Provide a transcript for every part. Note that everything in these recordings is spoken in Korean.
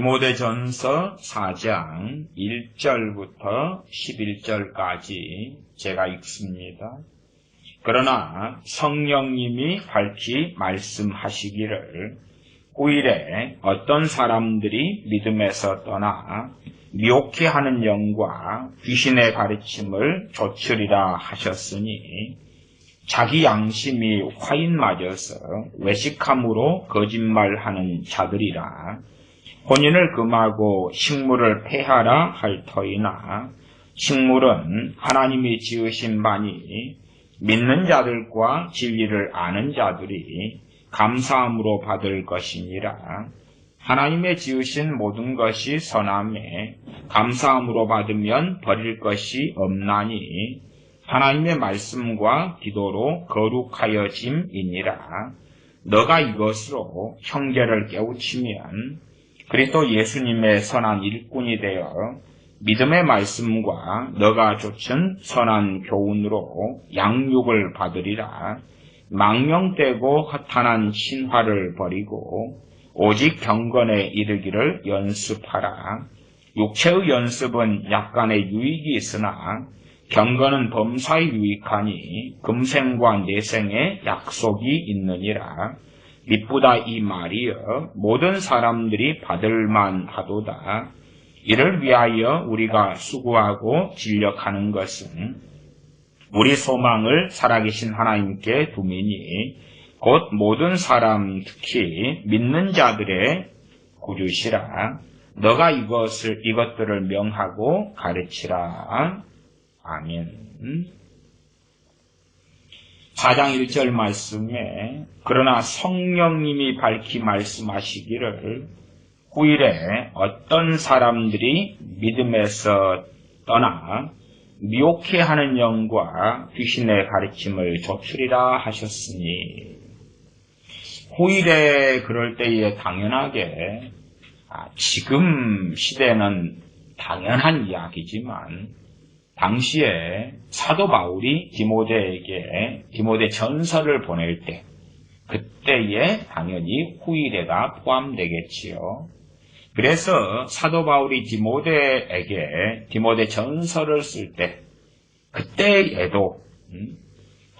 디모데전서 4장 1절부터 11절까지 제가 읽습니다. 그러나 성령님이 밝히 말씀하시기를 후일에 어떤 사람들이 믿음에서 떠나 미혹해하는 영과 귀신의 가르침을 좇으리라 하셨으니 자기 양심이 화인 맞아서 외식함으로 거짓말하는 자들이라. 혼인을 금하고 식물을 폐하라 할 터이나 식물은 하나님이 지으신 바니 믿는 자들과 진리를 아는 자들이 감사함으로 받을 것이니라. 하나님의 지으신 모든 것이 선함에 감사함으로 받으면 버릴 것이 없나니 하나님의 말씀과 기도로 거룩하여짐이니라. 너가 이것으로 형제를 깨우치면 그리스도 예수님의 선한 일꾼이 되어 믿음의 말씀과 너가 좇은 선한 교훈으로 양육을 받으리라. 망령되고 허탄한 신화를 버리고 오직 경건에 이르기를 연습하라. 육체의 연습은 약간의 유익이 있으나 경건은 범사에 유익하니 금생과 내생에 약속이 있느니라. 미쁘다 이 말이여 모든 사람들이 받을만 하도다. 이를 위하여 우리가 수고하고 진력하는 것은 우리 소망을 살아계신 하나님께 두미니 곧 모든 사람 특히 믿는 자들의 구주시라. 너가 이것들을 명하고 가르치라. 아멘. 4장 1절 말씀에 그러나 성령님이 밝히 말씀하시기를 후일에 어떤 사람들이 믿음에서 떠나 미혹해하는 영과 귀신의 가르침을 좇으리라 하셨으니 후일에 그럴 때에 당연하게 지금 시대는 당연한 이야기지만 당시에 사도 바울이 디모데에게 디모데 전서를 보낼 때 그때에 당연히 후일에가 포함되겠지요. 그래서 사도 바울이 디모데에게 디모데 전서를 쓸 때 그때에도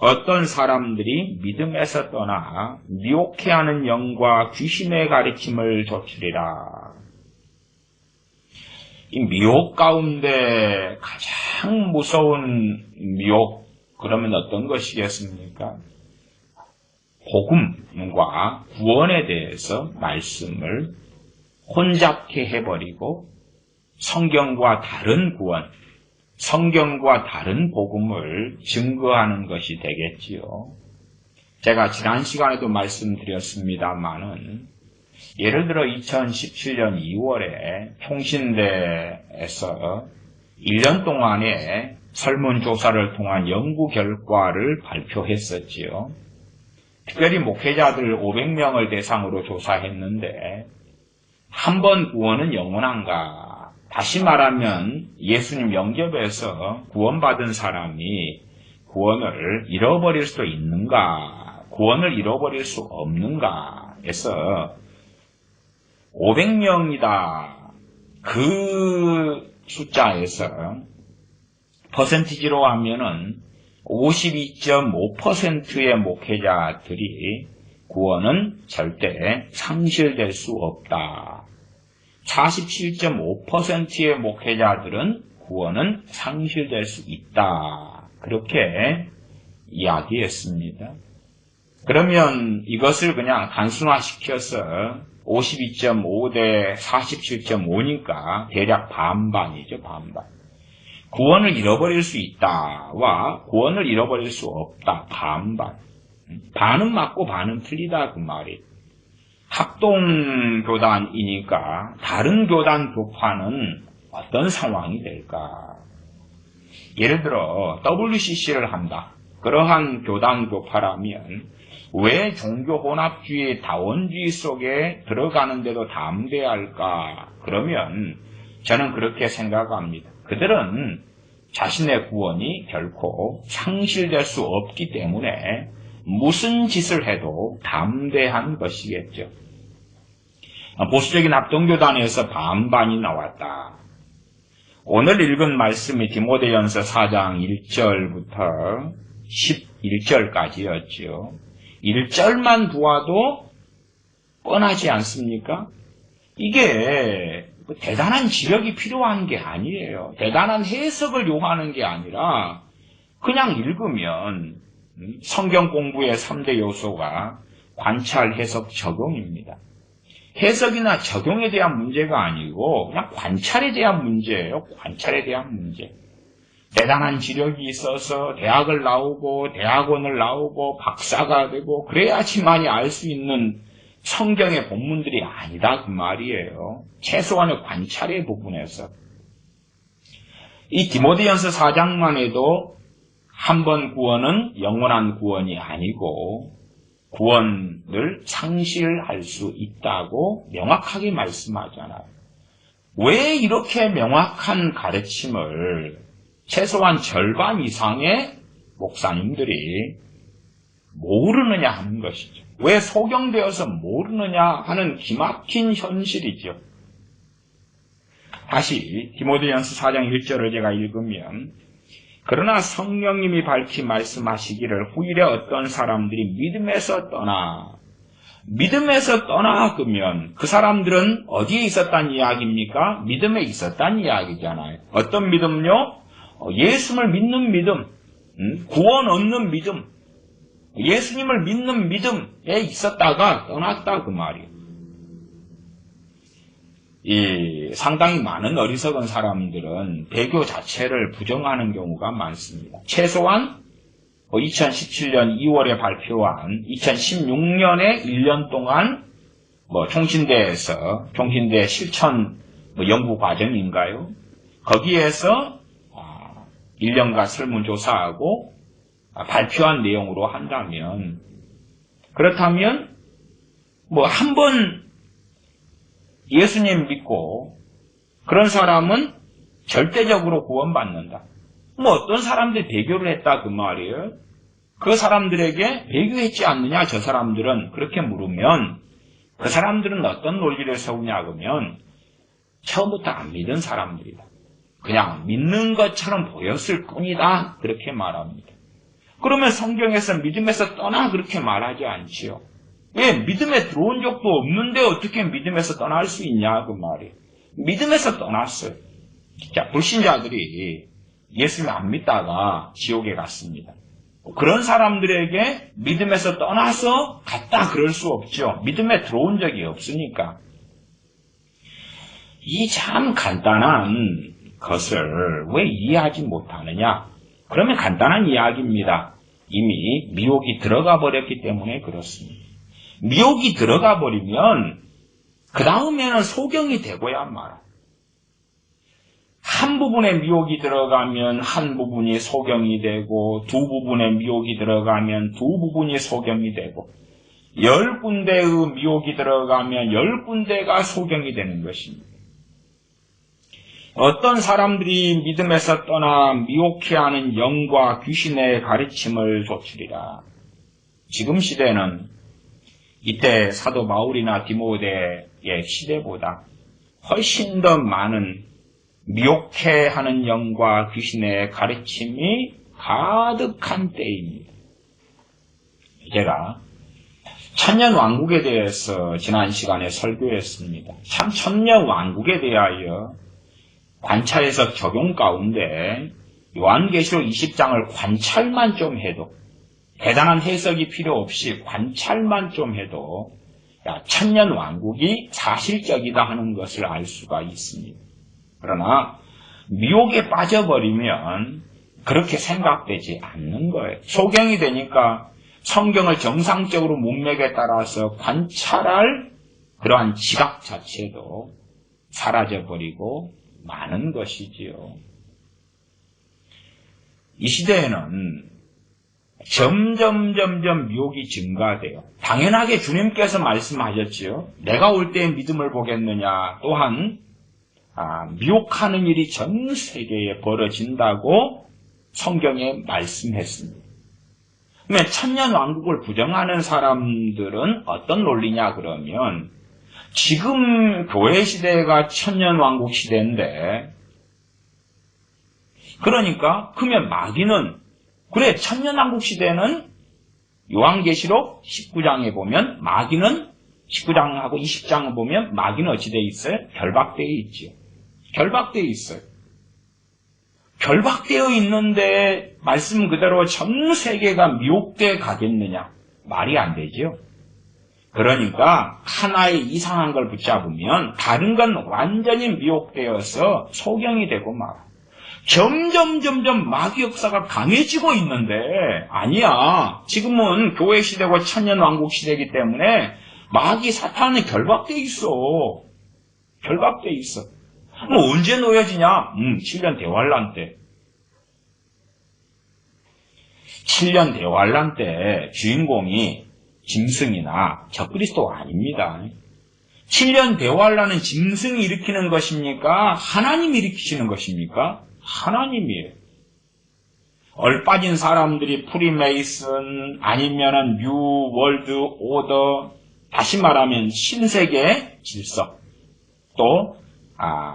어떤 사람들이 믿음에서 떠나 미혹해하는 영과 귀신의 가르침을 좇으리라. 이 미혹 가운데 가장 무서운 미혹, 그러면 어떤 것이겠습니까? 복음과 구원에 대해서 말씀을 혼잡게 해버리고 성경과 다른 구원, 성경과 다른 복음을 증거하는 것이 되겠지요. 제가 지난 시간에도 말씀드렸습니다마는 예를 들어 2017년 2월에 통신대에서 1년 동안의 설문조사를 통한 연구 결과를 발표했었지요. 특별히 목회자들 500명을 대상으로 조사했는데 한 번 구원은 영원한가? 다시 말하면 예수님 영접에서 구원받은 사람이 구원을 잃어버릴 수 있는가? 구원을 잃어버릴 수 없는가? 해서 500명이다. 그 숫자에서 퍼센티지로 하면은 52.5%의 목회자들이 구원은 절대 상실될 수 없다. 47.5%의 목회자들은 구원은 상실될 수 있다. 그렇게 이야기했습니다. 그러면 이것을 그냥 단순화시켜서 52.5 대 47.5니까 대략 반반이죠, 반반. 구원을 잃어버릴 수 있다와 구원을 잃어버릴 수 없다, 반반. 반은 맞고 반은 틀리다, 그 말이. 합동교단이니까 다른 교단 교파는 어떤 상황이 될까? 예를 들어 WCC를 한다. 그러한 교단 교파라면 왜 종교혼합주의, 다원주의 속에 들어가는데도 담대할까? 그러면 저는 그렇게 생각합니다. 그들은 자신의 구원이 결코 상실될 수 없기 때문에 무슨 짓을 해도 담대한 것이겠죠. 보수적인 합동교단에서 반반이 나왔다. 오늘 읽은 말씀이 디모데전서 4장 1절부터 11절까지였죠. 1절만 보아도 뻔하지 않습니까? 이게 대단한 지력이 필요한 게 아니에요. 대단한 해석을 요하는 게 아니라 그냥 읽으면 성경 공부의 3대 요소가 관찰, 해석, 적용입니다. 해석이나 적용에 대한 문제가 아니고 그냥 관찰에 대한 문제예요. 관찰에 대한 문제. 대단한 지력이 있어서 대학을 나오고 대학원을 나오고 박사가 되고 그래야지만이 알 수 있는 성경의 본문들이 아니다 그 말이에요. 최소한의 관찰의 부분에서. 이 디모데전서 4장만 해도 한 번 구원은 영원한 구원이 아니고 구원을 상실할 수 있다고 명확하게 말씀하잖아요. 왜 이렇게 명확한 가르침을 최소한 절반 이상의 목사님들이 모르느냐 하는 것이죠. 왜 소경되어서 모르느냐 하는 기막힌 현실이죠. 다시 디모데전서 4장 1절을 제가 읽으면 그러나 성령님이 밝히 말씀하시기를 후일에 어떤 사람들이 믿음에서 떠나 그러면 그 사람들은 어디에 있었단 이야기입니까? 믿음에 있었단 이야기잖아요. 어떤 믿음요? 예수를 믿는 믿음, 구원 얻는 믿음, 예수님을 믿는 믿음에 있었다가 떠났다 그 말이에요. 상당히 많은 어리석은 사람들은 배교 자체를 부정하는 경우가 많습니다. 최소한 2017년 2월에 발표한 2016년에 1년 동안 총신대 실천 연구 과정인가요? 거기에서 1년간 설문조사하고 발표한 내용으로 한다면 그렇다면 한 번 예수님 믿고 그런 사람은 절대적으로 구원받는다. 어떤 사람들이 배교를 했다 그 말이에요. 그 사람들에게 배교했지 않느냐 저 사람들은 그렇게 물으면 그 사람들은 어떤 논리를 세우냐 그러면 처음부터 안 믿은 사람들이다. 그냥 믿는 것처럼 보였을 뿐이다 그렇게 말합니다. 그러면 성경에서 믿음에서 떠나 그렇게 말하지 않지요. 왜? 믿음에 들어온 적도 없는데 어떻게 믿음에서 떠날 수 있냐 그 말이에요. 믿음에서 떠났어요. 자, 불신자들이 예수를 안 믿다가 지옥에 갔습니다. 그런 사람들에게 믿음에서 떠나서 갔다 그럴 수 없죠. 믿음에 들어온 적이 없으니까. 이 참 간단한 것을 왜 이해하지 못하느냐? 그러면 간단한 이야기입니다. 이미 미혹이 들어가 버렸기 때문에 그렇습니다. 미혹이 들어가 버리면 그 다음에는 소경이 되고야 말아. 한 부분에 미혹이 들어가면 한 부분이 소경이 되고 두 부분에 미혹이 들어가면 두 부분이 소경이 되고 10군데의 미혹이 들어가면 10군데가 소경이 되는 것입니다. 어떤 사람들이 믿음에서 떠나 미혹해하는 영과 귀신의 가르침을 좇으리라. 지금 시대는 이때 사도 바울이나 디모데의 시대보다 훨씬 더 많은 미혹해하는 영과 귀신의 가르침이 가득한 때입니다. 제가 천년왕국에 대해서 지난 시간에 설교했습니다. 참 천년왕국에 대하여 관찰해서 적용 가운데 요한계시록 20장을 관찰만 좀 해도 대단한 해석이 필요 없이 관찰만 좀 해도 천년왕국이 사실적이다 하는 것을 알 수가 있습니다. 그러나 미혹에 빠져버리면 그렇게 생각되지 않는 거예요. 소경이 되니까 성경을 정상적으로 문맥에 따라서 관찰할 그러한 지각 자체도 사라져버리고 많은 것이지요. 이 시대에는 점점 미혹이 증가돼요. 당연하게 주님께서 말씀하셨지요. 내가 올 때에 믿음을 보겠느냐. 또한 미혹하는 일이 전 세계에 벌어진다고 성경에 말씀했습니다. 그러면 천년왕국을 부정하는 사람들은 어떤 논리냐 그러면 지금 교회 시대가 천년왕국 시대인데, 그러니까 그러면 마귀는, 그래, 천년왕국 시대는 요한계시록 19장에 보면 마귀는 19장하고 20장을 보면 마귀는 어찌 되어 있어요? 결박되어 있지요. 결박되어 있어요. 결박되어 있는데 말씀 그대로 전 세계가 미혹되어 가겠느냐? 말이 안 되죠. 그러니까 하나의 이상한 걸 붙잡으면 다른 건 완전히 미혹되어서 소경이 되고 말아. 점점 마귀 역사가 강해지고 있는데 아니야. 지금은 교회 시대고 천년왕국 시대이기 때문에 마귀 사탄은 결박돼 있어. 결박돼 있어. 뭐 언제 놓여지냐? 7년 대환란 때. 7년 대환란 때 주인공이 짐승이나 적그리스도가 아닙니다. 7년 대환란은 짐승이 일으키는 것입니까? 하나님이 일으키시는 것입니까? 하나님이에요. 얼빠진 사람들이 프리메이슨 아니면은 뉴 월드 오더, 다시 말하면 신세계 질서, 또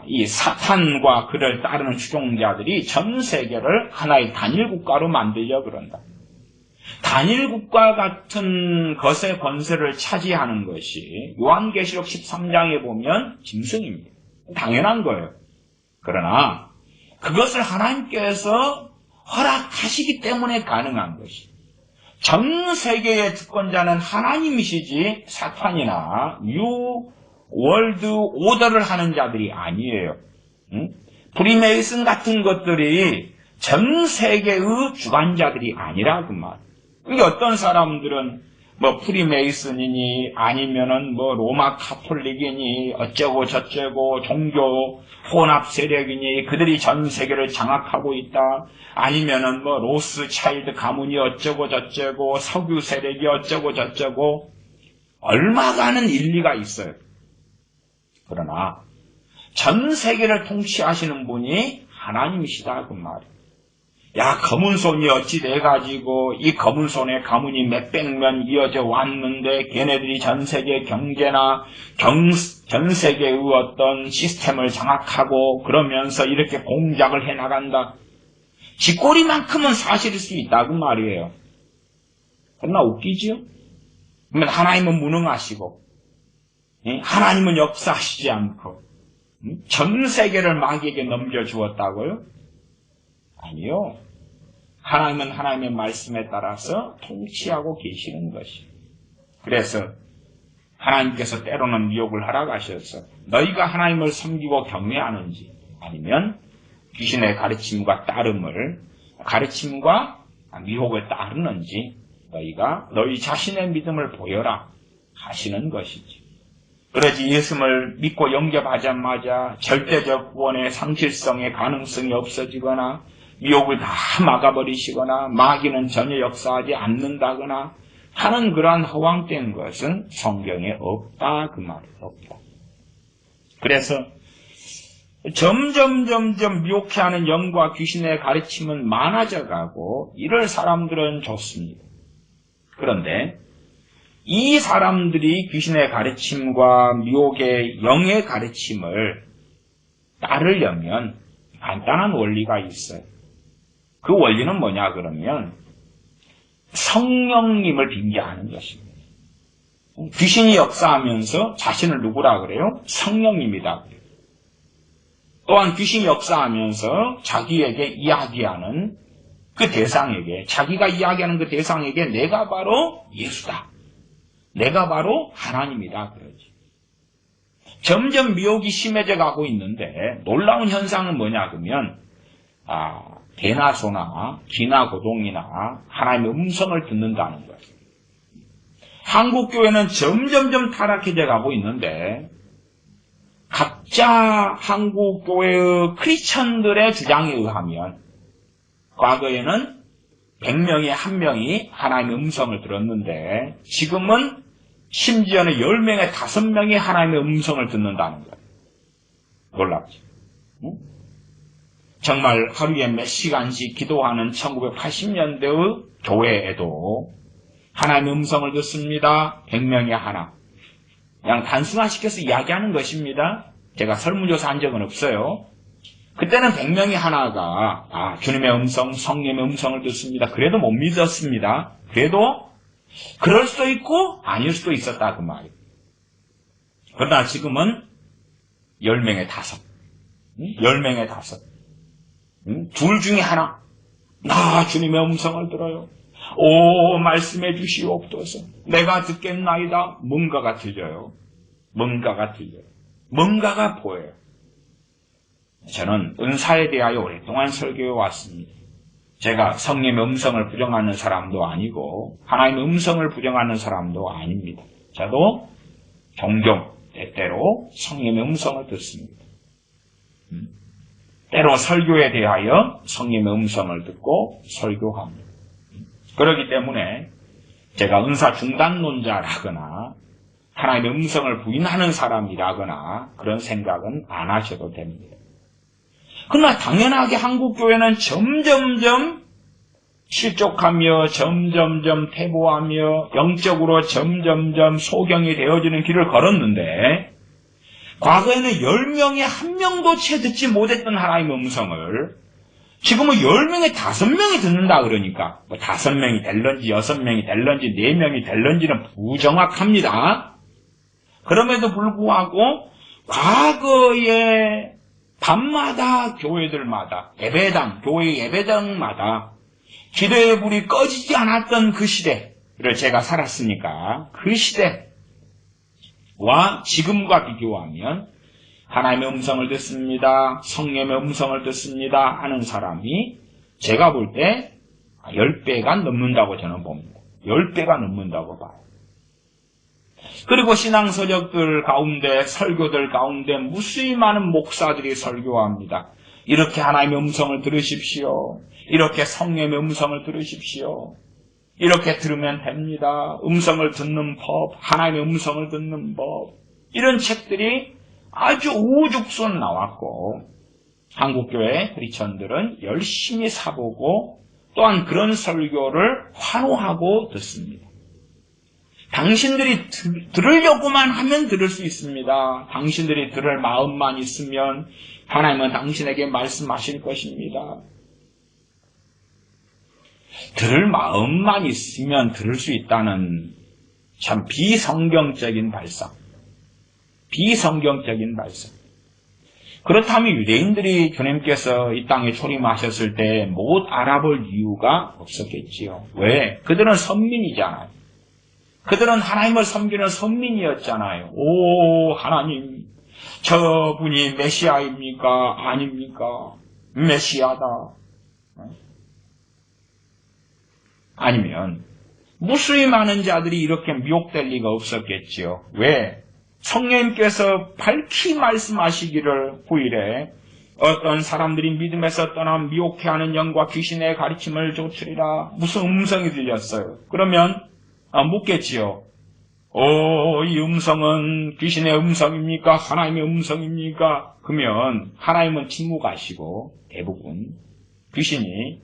이 사탄과 그를 따르는 추종자들이 전 세계를 하나의 단일 국가로 만들려 그런다. 단일 국가 같은 것의 권세를 차지하는 것이 요한계시록 13장에 보면 짐승입니다. 당연한 거예요. 그러나 그것을 하나님께서 허락하시기 때문에 가능한 것이. 전 세계의 주권자는 하나님이시지 사탄이나 뉴 월드 오더를 하는 자들이 아니에요. 프리메이슨 같은 것들이 전 세계의 주관자들이 아니라 그 말. 이게 어떤 사람들은 뭐 프리메이슨이니 아니면은 뭐 로마 카톨릭이니 어쩌고 저쩌고 종교 혼합 세력이니 그들이 전 세계를 장악하고 있다. 아니면은 뭐 로스 차일드 가문이 어쩌고 저쩌고 석유 세력이 어쩌고 저쩌고 얼마가는 일리가 있어요. 그러나 전 세계를 통치하시는 분이 하나님이시다 그 말이에요. 야, 검은 손이 어찌 돼가지고 이 검은 손에 가문이 몇백 년 이어져 왔는데 걔네들이 전 세계 경제나 전 세계의 어떤 시스템을 장악하고 그러면서 이렇게 공작을 해나간다. 쥐꼬리만큼은 사실일 수 있다 그 말이에요. 그러나 웃기지요? 그러면 하나님은 무능하시고 하나님은 역사하시지 않고 전 세계를 마귀에게 넘겨주었다고요? 아니요. 하나님은 하나님의 말씀에 따라서 통치하고 계시는 것이. 그래서 하나님께서 때로는 미혹을 허락하셔서 너희가 하나님을 섬기고 경외하는지 아니면 귀신의 가르침과 가르침과 미혹을 따르는지 너희가 너희 자신의 믿음을 보여라 하시는 것이지. 그러지 예수를 믿고 영접하자마자 절대적 구원의 상실성의 가능성이 없어지거나 미혹을 다 막아버리시거나 마귀는 전혀 역사하지 않는다거나 하는 그러한 허황된 것은 성경에 없다 그 말이에요. 없다. 그래서 점점 미혹해하는 영과 귀신의 가르침은 많아져 가고 이럴 사람들은 좋습니다. 그런데 이 사람들이 귀신의 가르침과 미혹의 영의 가르침을 따르려면 간단한 원리가 있어요. 그 원리는 뭐냐 그러면 성령님을 빙자하는 것입니다. 귀신이 역사하면서 자신을 누구라 그래요? 성령님이다 그래요. 또한 귀신이 역사하면서 자기에게 이야기하는 그 대상에게, 자기가 이야기하는 그 대상에게 내가 바로 예수다. 내가 바로 하나님이다 그러지. 점점 미혹이 심해져 가고 있는데 놀라운 현상은 뭐냐 그러면 대나소나 기나 고동이나 하나님의 음성을 듣는다는 거예요. 한국교회는 점점 타락해져 가고 있는데 각자 한국교회의 크리스천들의 주장에 의하면 과거에는 100명에 1명이 하나님의 음성을 들었는데 지금은 심지어는 10명에 5명이 하나님의 음성을 듣는다는 거예요. 놀랍죠. 정말 하루에 몇 시간씩 기도하는 1980년대의 교회에도 하나님의 음성을 듣습니다. 100명에 하나. 그냥 단순화시켜서 이야기하는 것입니다. 제가 설문조사한 적은 없어요. 그때는 100명이 하나가 주님의 음성, 성령의 음성을 듣습니다. 그래도 못 믿었습니다. 그래도 그럴 수도 있고 아닐 수도 있었다 그 말이에요. 그러나 지금은 10명에 5, 10명에 5, 둘 중에 하나. 주님의 음성을 들어요. 오, 말씀해 주시옵소서. 내가 듣겠나이다. 뭔가가 들려요. 뭔가가 들려요. 뭔가가 보여요. 저는 은사에 대하여 오랫동안 설교해 왔습니다. 제가 성령의 음성을 부정하는 사람도 아니고 하나님의 음성을 부정하는 사람도 아닙니다. 저도 종종 때때로 성령의 음성을 듣습니다. 때로 설교에 대하여 성령의 음성을 듣고 설교합니다. 그렇기 때문에 제가 은사 중단론자라거나 하나님의 음성을 부인하는 사람이라거나 그런 생각은 안 하셔도 됩니다. 그러나 당연하게 한국교회는 점점점 실족하며 점점점 퇴보하며 영적으로 점점점 소경이 되어지는 길을 걸었는데 과거에는 10명에 1명도 채 듣지 못했던 하나님의 음성을 지금은 10명에 5명이 듣는다 그러니까 5명이 될런지 6명이 될런지 4명이 될런지는 부정확합니다. 그럼에도 불구하고 과거에 밤마다 교회들마다 예배당, 교회 예배당마다 기도의 불이 꺼지지 않았던 그 시대를 제가 살았으니까 그 시대와 지금과 비교하면 하나님의 음성을 듣습니다. 성령의 음성을 듣습니다. 하는 사람이 제가 볼 때 10배가 넘는다고 저는 봅니다. 10배가 넘는다고 봐요. 그리고 신앙서적들 가운데 설교들 가운데 무수히 많은 목사들이 설교합니다. 이렇게 하나님의 음성을 들으십시오. 이렇게 성령의 음성을 들으십시오. 이렇게 들으면 됩니다. 음성을 듣는 법, 하나님의 음성을 듣는 법 이런 책들이 아주 우후죽순 나왔고 한국교회 크리스천들은 열심히 사보고 또한 그런 설교를 환호하고 듣습니다. 당신들이 들으려고만 하면 들을 수 있습니다. 당신들이 들을 마음만 있으면 하나님은 당신에게 말씀하실 것입니다. 들을 마음만 있으면 들을 수 있다는 참 비성경적인 발상. 비성경적인 발상. 그렇다면 유대인들이 주님께서 이 땅에 초림하셨을 때 못 알아볼 이유가 없었겠지요. 왜? 그들은 선민이잖아요. 그들은 하나님을 섬기는 선민이었잖아요. 오, 하나님, 저분이 메시아입니까? 아닙니까? 메시아다. 아니면 무수히 많은 자들이 이렇게 미혹될 리가 없었겠지요. 왜? 성령님께서 밝히 말씀하시기를 후일에 어떤 사람들이 믿음에서 떠나 미혹해하는 영과 귀신의 가르침을 쫓으리라. 무슨 음성이 들렸어요. 그러면 묻겠지요. 이 음성은 귀신의 음성입니까? 하나님의 음성입니까? 그러면 하나님은 침묵하시고 대부분 귀신이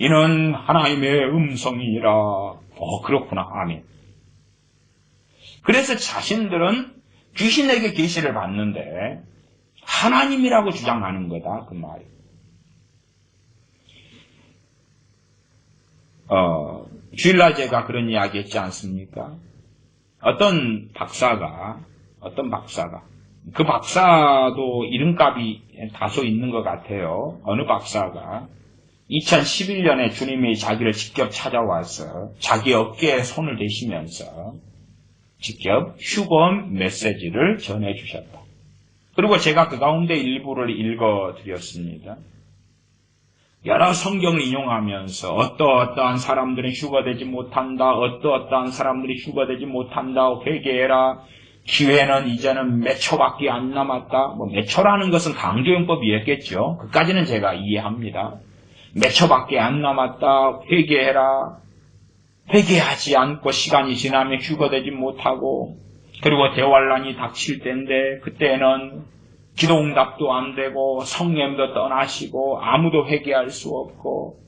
이는 하나님의 음성이라. 그렇구나. 아멘. 그래서 자신들은 귀신에게 계시를 받는데 하나님이라고 주장하는 거다. 그 말이에요. 주일날 제가 그런 이야기 했지 않습니까? 어떤 박사가 그 박사도 이름값이 다소 있는 것 같아요. 어느 박사가 2011년에 주님이 자기를 직접 찾아와서 자기 어깨에 손을 대시면서 직접 휴건 메시지를 전해주셨다. 그리고 제가 그 가운데 일부를 읽어드렸습니다. 여러 성경을 인용하면서 어떠어떠한 사람들은 휴거되지 못한다. 어떠어떠한 사람들이 휴거되지 못한다. 회개해라. 기회는 이제는 몇 초밖에 안 남았다. 몇 초라는 것은 강조용법이었겠죠. 그까지는 제가 이해합니다. 몇 초밖에 안 남았다. 회개해라. 회개하지 않고 시간이 지나면 휴거되지 못하고 그리고 대환란이 닥칠 때인데 그때는 기도응답도 안 되고 성령도 떠나시고 아무도 회개할 수 없고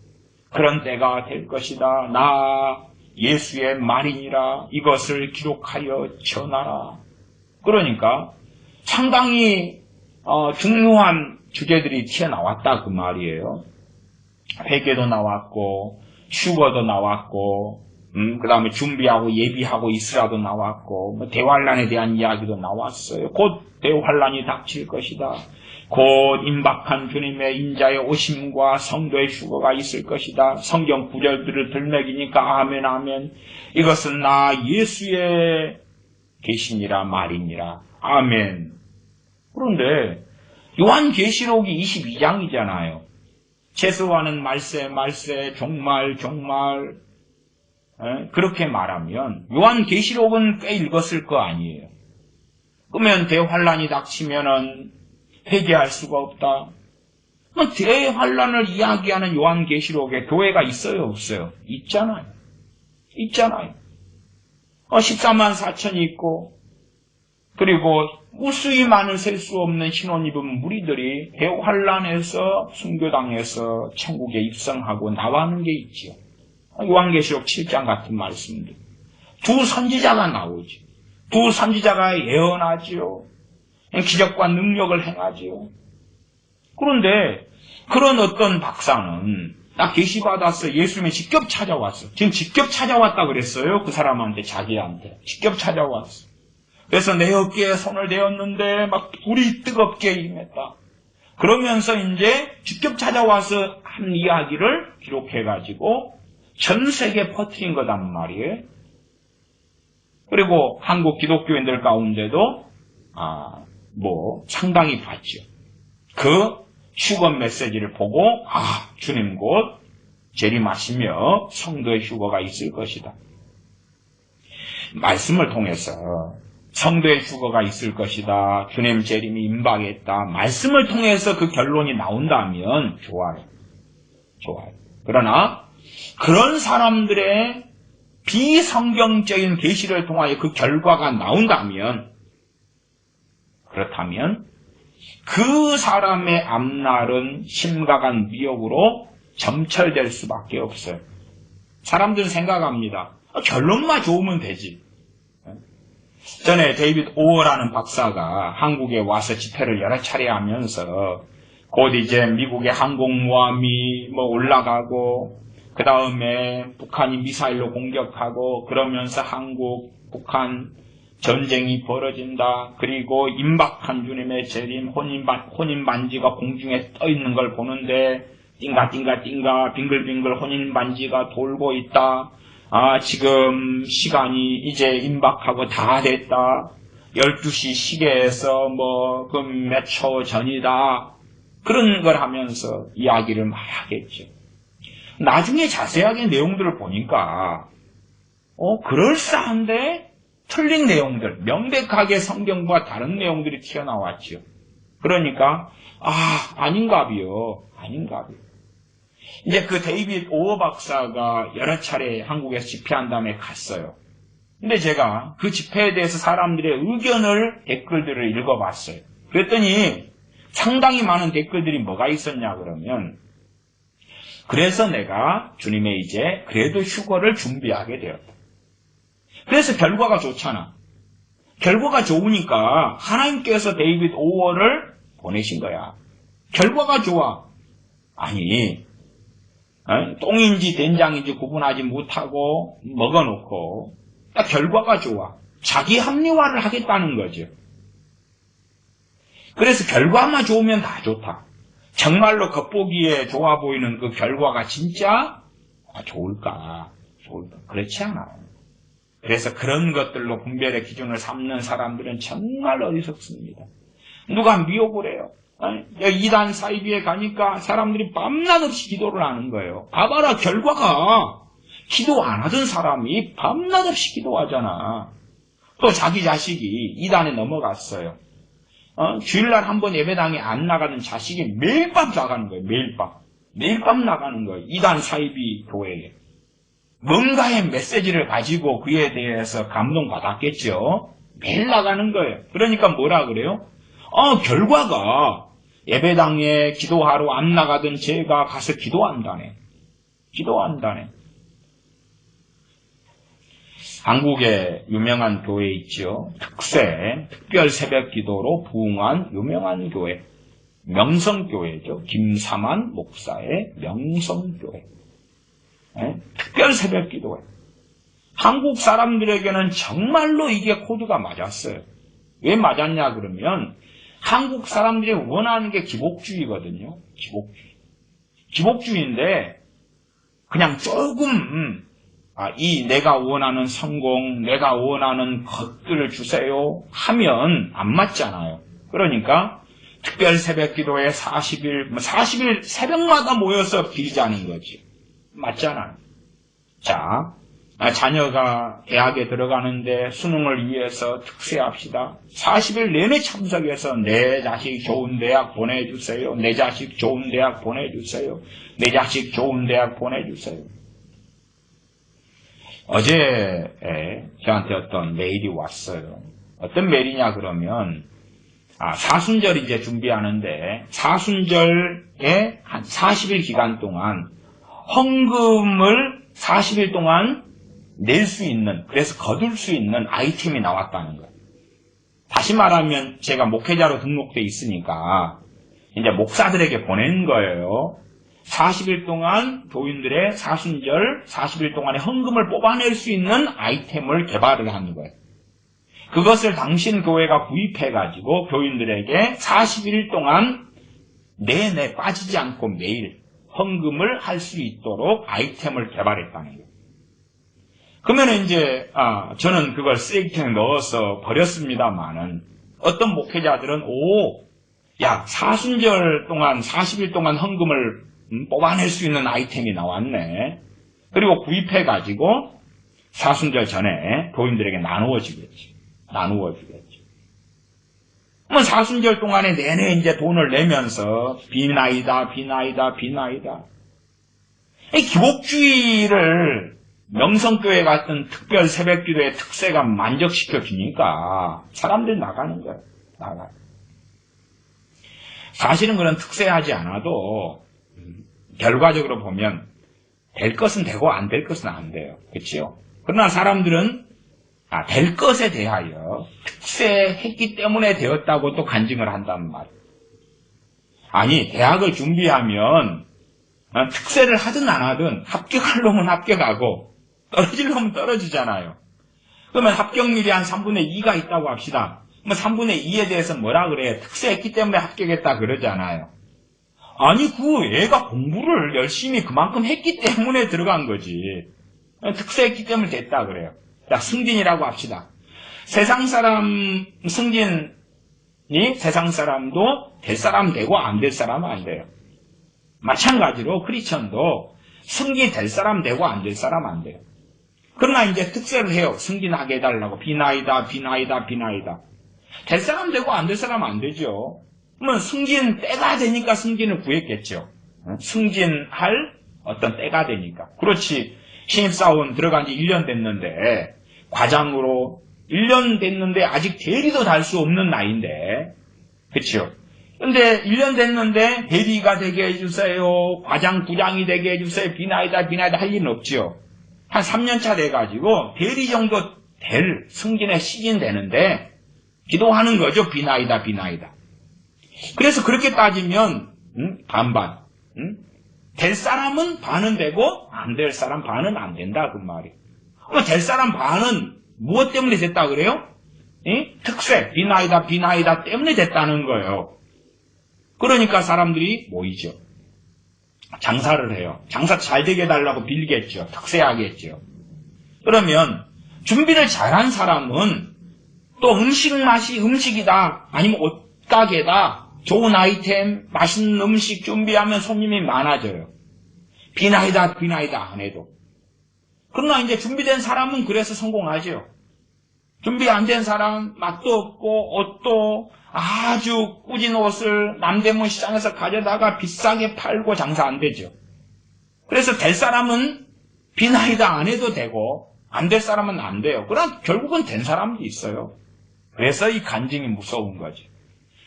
그런 때가 될 것이다. 나 예수의 말이니라. 이것을 기록하여 전하라. 그러니까 상당히 중요한 주제들이 튀어나왔다 그 말이에요. 회개도 나왔고 휴거도 나왔고 그 다음에 준비하고 예비하고 있으라도 나왔고 뭐 대환란에 대한 이야기도 나왔어요. 곧 대환란이 닥칠 것이다. 곧 임박한 주님의 인자의 오심과 성도의 휴거가 있을 것이다. 성경 구절들을 들먹이니까 아멘 아멘. 이것은 나 예수의 계시니라 말이니라. 아멘. 그런데 요한계시록이 22장이잖아요. 채소와는 말세 종말 그렇게 말하면 요한계시록은 꽤 읽었을 거 아니에요. 그러면 대환란이 닥치면은 회개할 수가 없다. 대환란을 이야기하는 요한계시록에 교회가 있어요 없어요? 있잖아요. 14만 4천이 있고 그리고 무수히 많은 셀 수 없는 신혼 입은 무리들이 대환란에서 순교당해서 천국에 입성하고 나가는 게 있지요. 요한계시록 7장 같은 말씀들. 두 선지자가 나오죠. 두 선지자가 예언하지요. 기적과 능력을 행하지요. 그런데 그런 어떤 박사는 나 계시받았어. 예수님이 직접 찾아왔어. 지금 직접 찾아왔다 그랬어요. 그 사람한테 자기한테. 직접 찾아왔어. 그래서 내 어깨에 손을 대었는데 막 불이 뜨겁게 임했다. 그러면서 이제 직접 찾아와서 한 이야기를 기록해가지고 전 세계에 퍼뜨린 거단 말이에요. 그리고 한국 기독교인들 가운데도 상당히 봤죠. 그 휴거 메시지를 보고 주님 곧 재림하시며 성도의 휴거가 있을 것이다. 말씀을 통해서 성도의 휴거가 있을 것이다. 주님 재림이 임박했다. 말씀을 통해서 그 결론이 나온다면 좋아요. 그러나 그런 사람들의 비성경적인 계시를 통하여 그 결과가 나온다면 그렇다면 그 사람의 앞날은 심각한 미혹으로 점철될 수밖에 없어요. 사람들은 생각합니다. 결론만 좋으면 되지. 전에 데이빗 오어라는 박사가 한국에 와서 집회를 여러 차례 하면서 곧 이제 미국의 항공모함이 올라가고 그 다음에 북한이 미사일로 공격하고 그러면서 한국, 북한 전쟁이 벌어진다. 그리고 임박한 주님의 재림, 혼인 반지가 공중에 떠 있는 걸 보는데 띵가 빙글빙글 혼인 반지가 돌고 있다. 지금 시간이 이제 임박하고 다 됐다. 12시 시계에서 그 몇 초 전이다. 그런 걸 하면서 이야기를 막 하겠죠. 나중에 자세하게 내용들을 보니까 그럴싸한데 틀린 내용들, 명백하게 성경과 다른 내용들이 튀어나왔죠. 그러니까 아닌가비요. 이제 그 데이빗 오어 박사가 여러 차례 한국에서 집회한 다음에 갔어요. 근데 제가 그 집회에 대해서 사람들의 의견을, 댓글들을 읽어봤어요. 그랬더니 상당히 많은 댓글들이 뭐가 있었냐 그러면 그래서 내가 주님의 이제 그래도 휴거를 준비하게 되었다. 그래서 결과가 좋잖아. 결과가 좋으니까 하나님께서 데이빗 오어를 보내신 거야. 결과가 좋아. 아니 똥인지 된장인지 구분하지 못하고 먹어놓고 딱 결과가 좋아. 자기 합리화를 하겠다는 거죠. 그래서 결과만 좋으면 다 좋다. 정말로 겉보기에 좋아 보이는 그 결과가 진짜 좋을까? 그렇지 않아요. 그래서 그런 것들로 분별의 기준을 삼는 사람들은 정말 어리석습니다. 누가 미혹을 해요. 이단 사이비에 가니까 사람들이 밤낮 없이 기도를 하는 거예요. 봐봐라, 결과가 기도 안 하던 사람이 밤낮 없이 기도하잖아. 또 자기 자식이 이단에 넘어갔어요. 주일날 한번 예배당에 안 나가는 자식이 매일 밤 나가는 거예요. 매일 밤 나가는 거예요. 이단 사이비 교회에. 뭔가의 메시지를 가지고 그에 대해서 감동받았겠죠. 매일 나가는 거예요. 그러니까 뭐라 그래요? 결과가 예배당에 기도하러 안 나가던 제가 가서 기도한다네. 한국에 유명한 교회 있죠. 특세, 특별 새벽 기도로 부흥한 유명한 교회. 명성교회죠. 김삼환 목사의 명성교회. 네? 특별 새벽 기도회. 한국 사람들에게는 정말로 이게 코드가 맞았어요. 왜 맞았냐 그러면 한국 사람들이 원하는 게 기복주의거든요. 기복주의인데 그냥 조금 내가 원하는 성공, 내가 원하는 것들을 주세요 하면 안 맞잖아요. 그러니까 특별 새벽 기도에 40일 새벽마다 모여서 빌자는 거지. 맞잖아요. 자, 자녀가 대학에 들어가는데 수능을 위해서 특세합시다. 40일 내내 참석해서 내 자식 좋은 대학 보내주세요. 내 자식 좋은 대학 보내주세요. 내 자식 좋은 대학 보내주세요. 어제 저한테 어떤 메일이 왔어요. 어떤 메일이냐 그러면 사순절 이제 준비하는데 사순절에 한 40일 기간 동안 헌금을 40일 동안 낼 수 있는, 그래서 거둘 수 있는 아이템이 나왔다는 거예요. 다시 말하면 제가 목회자로 등록돼 있으니까 이제 목사들에게 보낸 거예요. 40일 동안 교인들의 사순절 40일 동안의 헌금을 뽑아낼 수 있는 아이템을 개발을 하는 거예요. 그것을 당신 교회가 구입해가지고 교인들에게 40일 동안 내내 빠지지 않고 매일 헌금을 할 수 있도록 아이템을 개발했다는 거예요. 그러면 이제 저는 그걸 쓰레기통에 넣어서 버렸습니다만은 어떤 목회자들은 사순절 동안 40일 동안 헌금을 뽑아낼 수 있는 아이템이 나왔네. 그리고 구입해가지고 사순절 전에 교인들에게 나누어 주겠지. 그러면 사순절 동안에 내내 이제 돈을 내면서 비나이다. 이 기복주의를 명성교회 같은 특별 새벽기도의 특세가 만족시켜 주니까 사람들이 나가는 거예요. 사실은 그런 특세하지 않아도 결과적으로 보면 될 것은 되고 안 될 것은 안 돼요. 그렇죠? 그러나 사람들은 될 것에 대하여 특세했기 때문에 되었다고 또 간증을 한단 말이에요. 아니, 대학을 준비하면 특세를 하든 안 하든 합격할 놈은 합격하고 떨어질 놈은 떨어지잖아요. 그러면 합격률이 한 3분의 2가 있다고 합시다. 그럼 3분의 2에 대해서 뭐라 그래요? 특세했기 때문에 합격했다 그러잖아요. 아니, 애가 공부를 열심히 그만큼 했기 때문에 들어간 거지. 특세했기 때문에 됐다 그래요. 자, 승진이라고 합시다. 세상 사람 승진이 세상 사람도 될 사람 되고 안 될 사람은 안 돼요. 마찬가지로 크리스천도 승진이 될 사람 되고 안 될 사람 안 돼요. 그러나 이제 특세를 해요. 승진하게 해달라고. 비나이다. 될 사람 되고 안 될 사람 안 되죠. 그러면 승진 때가 되니까 승진을 구했겠죠. 승진할 어떤 때가 되니까. 그렇지. 신입사원 들어간 지 1년 됐는데 과장으로 1년 됐는데 아직 대리도 달 수 없는 나이인데, 그렇죠? 근데 1년 됐는데 대리가 되게 해주세요. 과장, 부장이 되게 해주세요. 비나이다 할 일은 없죠. 한 3년차 돼가지고 대리 정도 될 승진에 시즌 되는데 기도하는 거죠. 비나이다. 그래서 그렇게 따지면 반반. 될 사람은 반은 되고 안 될 사람 반은 안 된다 그 말이에요. 그럼 될 사람 반은 무엇 때문에 됐다 그래요? 특세, 비나이다 때문에 됐다는 거예요. 그러니까 사람들이 모이죠. 장사를 해요. 장사 잘 되게 해달라고 빌겠죠. 특세하겠죠. 그러면 준비를 잘한 사람은 또 음식 맛이 음식이다. 아니면 옷가게다. 좋은 아이템, 맛있는 음식 준비하면 손님이 많아져요. 비나이다 안 해도. 그러나 이제 준비된 사람은 그래서 성공하죠. 준비 안 된 사람, 맛도 없고 옷도 아주 꾸진 옷을 남대문 시장에서 가져다가 비싸게 팔고 장사 안 되죠. 그래서 될 사람은 비나이다 안 해도 되고 안 될 사람은 안 돼요. 그러나 결국은 된 사람도 있어요. 그래서 이 간증이 무서운 거죠.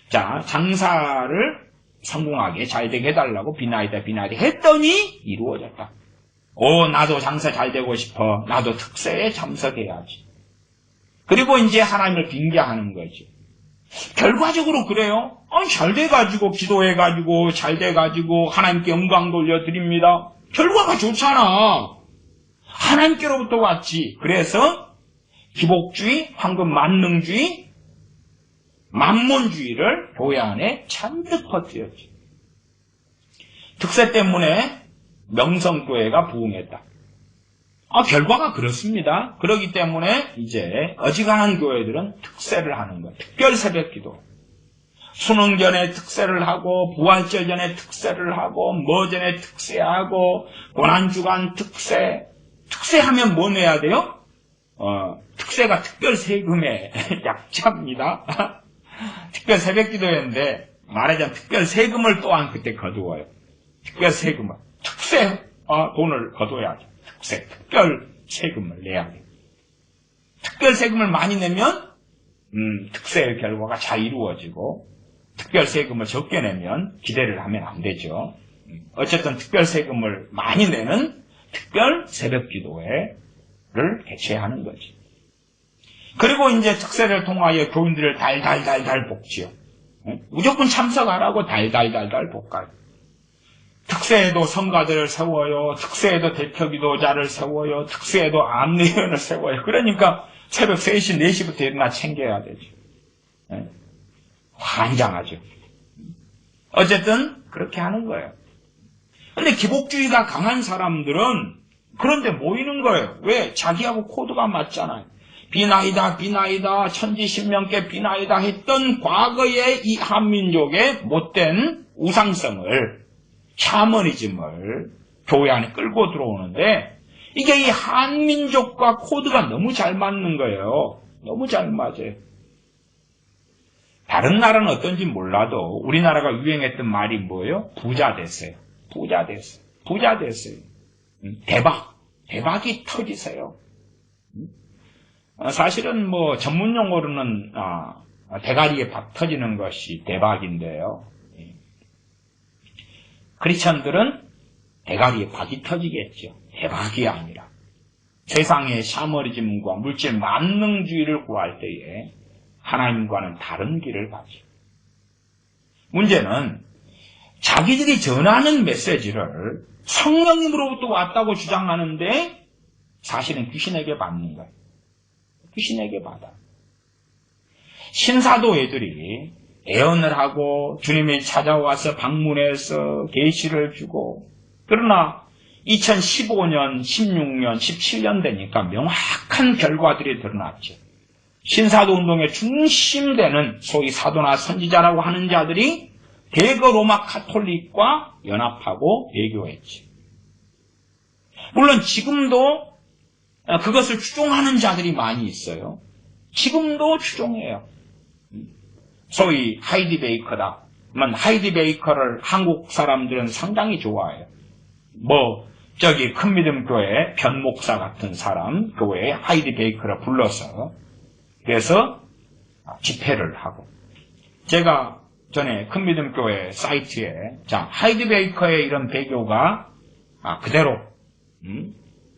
자, 장사를 성공하게 잘 되게 해달라고 비나이다 했더니 이루어졌다. 나도 장사 잘 되고 싶어. 나도 특세에 참석해야지. 그리고 이제 하나님을 빙자하는 거죠. 결과적으로 그래요. 잘 돼가지고 기도해가지고 잘 돼가지고 하나님께 영광 돌려드립니다. 결과가 좋잖아. 하나님께로부터 왔지. 그래서 기복주의, 황금 만능주의, 만몬주의를 교회 안에 잔뜩 퍼뜨렸지. 특세 때문에 명성교회가 부흥했다. 결과가 그렇습니다. 그렇기 때문에 이제 어지간한 교회들은 특세를 하는 거예요. 특별 새벽기도. 수능 전에 특세를 하고 부활절 전에 특세를 하고 뭐 전에 특세하고 고난주간 특세. 특세하면 뭐 내야 돼요? 특세가 특별 세금의 약자입니다. 특별 새벽기도였는데 말하자면 특별 세금을 또한 그때 거두어요. 특별 세금을. 특세 돈을 거둬야죠. 특별 세금을 내야 돼요. 특별 세금을 많이 내면 특세의 결과가 잘 이루어지고 특별 세금을 적게 내면 기대를 하면 안 되죠. 어쨌든 특별 세금을 많이 내는 특별 새벽기도회를 개최하는 거지. 그리고 이제 특세를 통하여 교인들을 달달달달 볶지요. 무조건 참석하라고 달달달달 볶아요. 특세에도 성가들을 세워요. 특세에도 대표기도자를 세워요. 특세에도 안내위원을 세워요. 그러니까 새벽 3시, 4시부터 일어나 챙겨야 되죠. 환장하죠. 어쨌든 그렇게 하는 거예요. 근데 기복주의가 강한 사람들은 그런데 모이는 거예요. 왜? 자기하고 코드가 맞잖아요. 비나이다, 비나이다, 천지신명께 비나이다 했던 과거의 이 한민족의 못된 우상성을, 샤머니즘을 교회 안에 끌고 들어오는데 이게 이 한민족과 코드가 너무 잘 맞는 거예요. 너무 잘 맞아요. 다른 나라는 어떤지 몰라도 우리나라가 유행했던 말이 뭐예요? 부자 됐어요. 부자 됐어요. 부자 됐어요. 대박이 터지세요. 사실은 뭐 전문 용어로는 대가리에 박 터지는 것이 대박인데요. 크리스천들은 대가리에 박이 터지겠죠. 대박이 아니라 세상의 샤머니즘과 물질 만능주의를 구할 때에 하나님과는 다른 길을 가죠. 문제는 자기들이 전하는 메시지를 성령님으로부터 왔다고 주장하는데 사실은 귀신에게 받는 거예요. 귀신에게 받아. 신사도 애들이 애언을 하고 주님이 찾아와서 방문해서 계시를 주고, 그러나 2015년, 16년, 17년 되니까 명확한 결과들이 드러났죠. 신사도 운동의 중심되는 소위 사도나 선지자라고 하는 자들이 대거 로마 카톨릭과 연합하고 배교했죠. 물론 지금도 그것을 추종하는 자들이 많이 있어요. 지금도 추종해요. 소위 하이디 베이커다. 하이디 베이커를 한국 사람들은 상당히 좋아해요. 큰 믿음 교회 변목사 같은 사람 교회에 하이디 베이커를 불러서 그래서 집회를 하고, 제가 전에 큰 믿음 교회 사이트에 하이디 베이커의 이런 배교가 그대로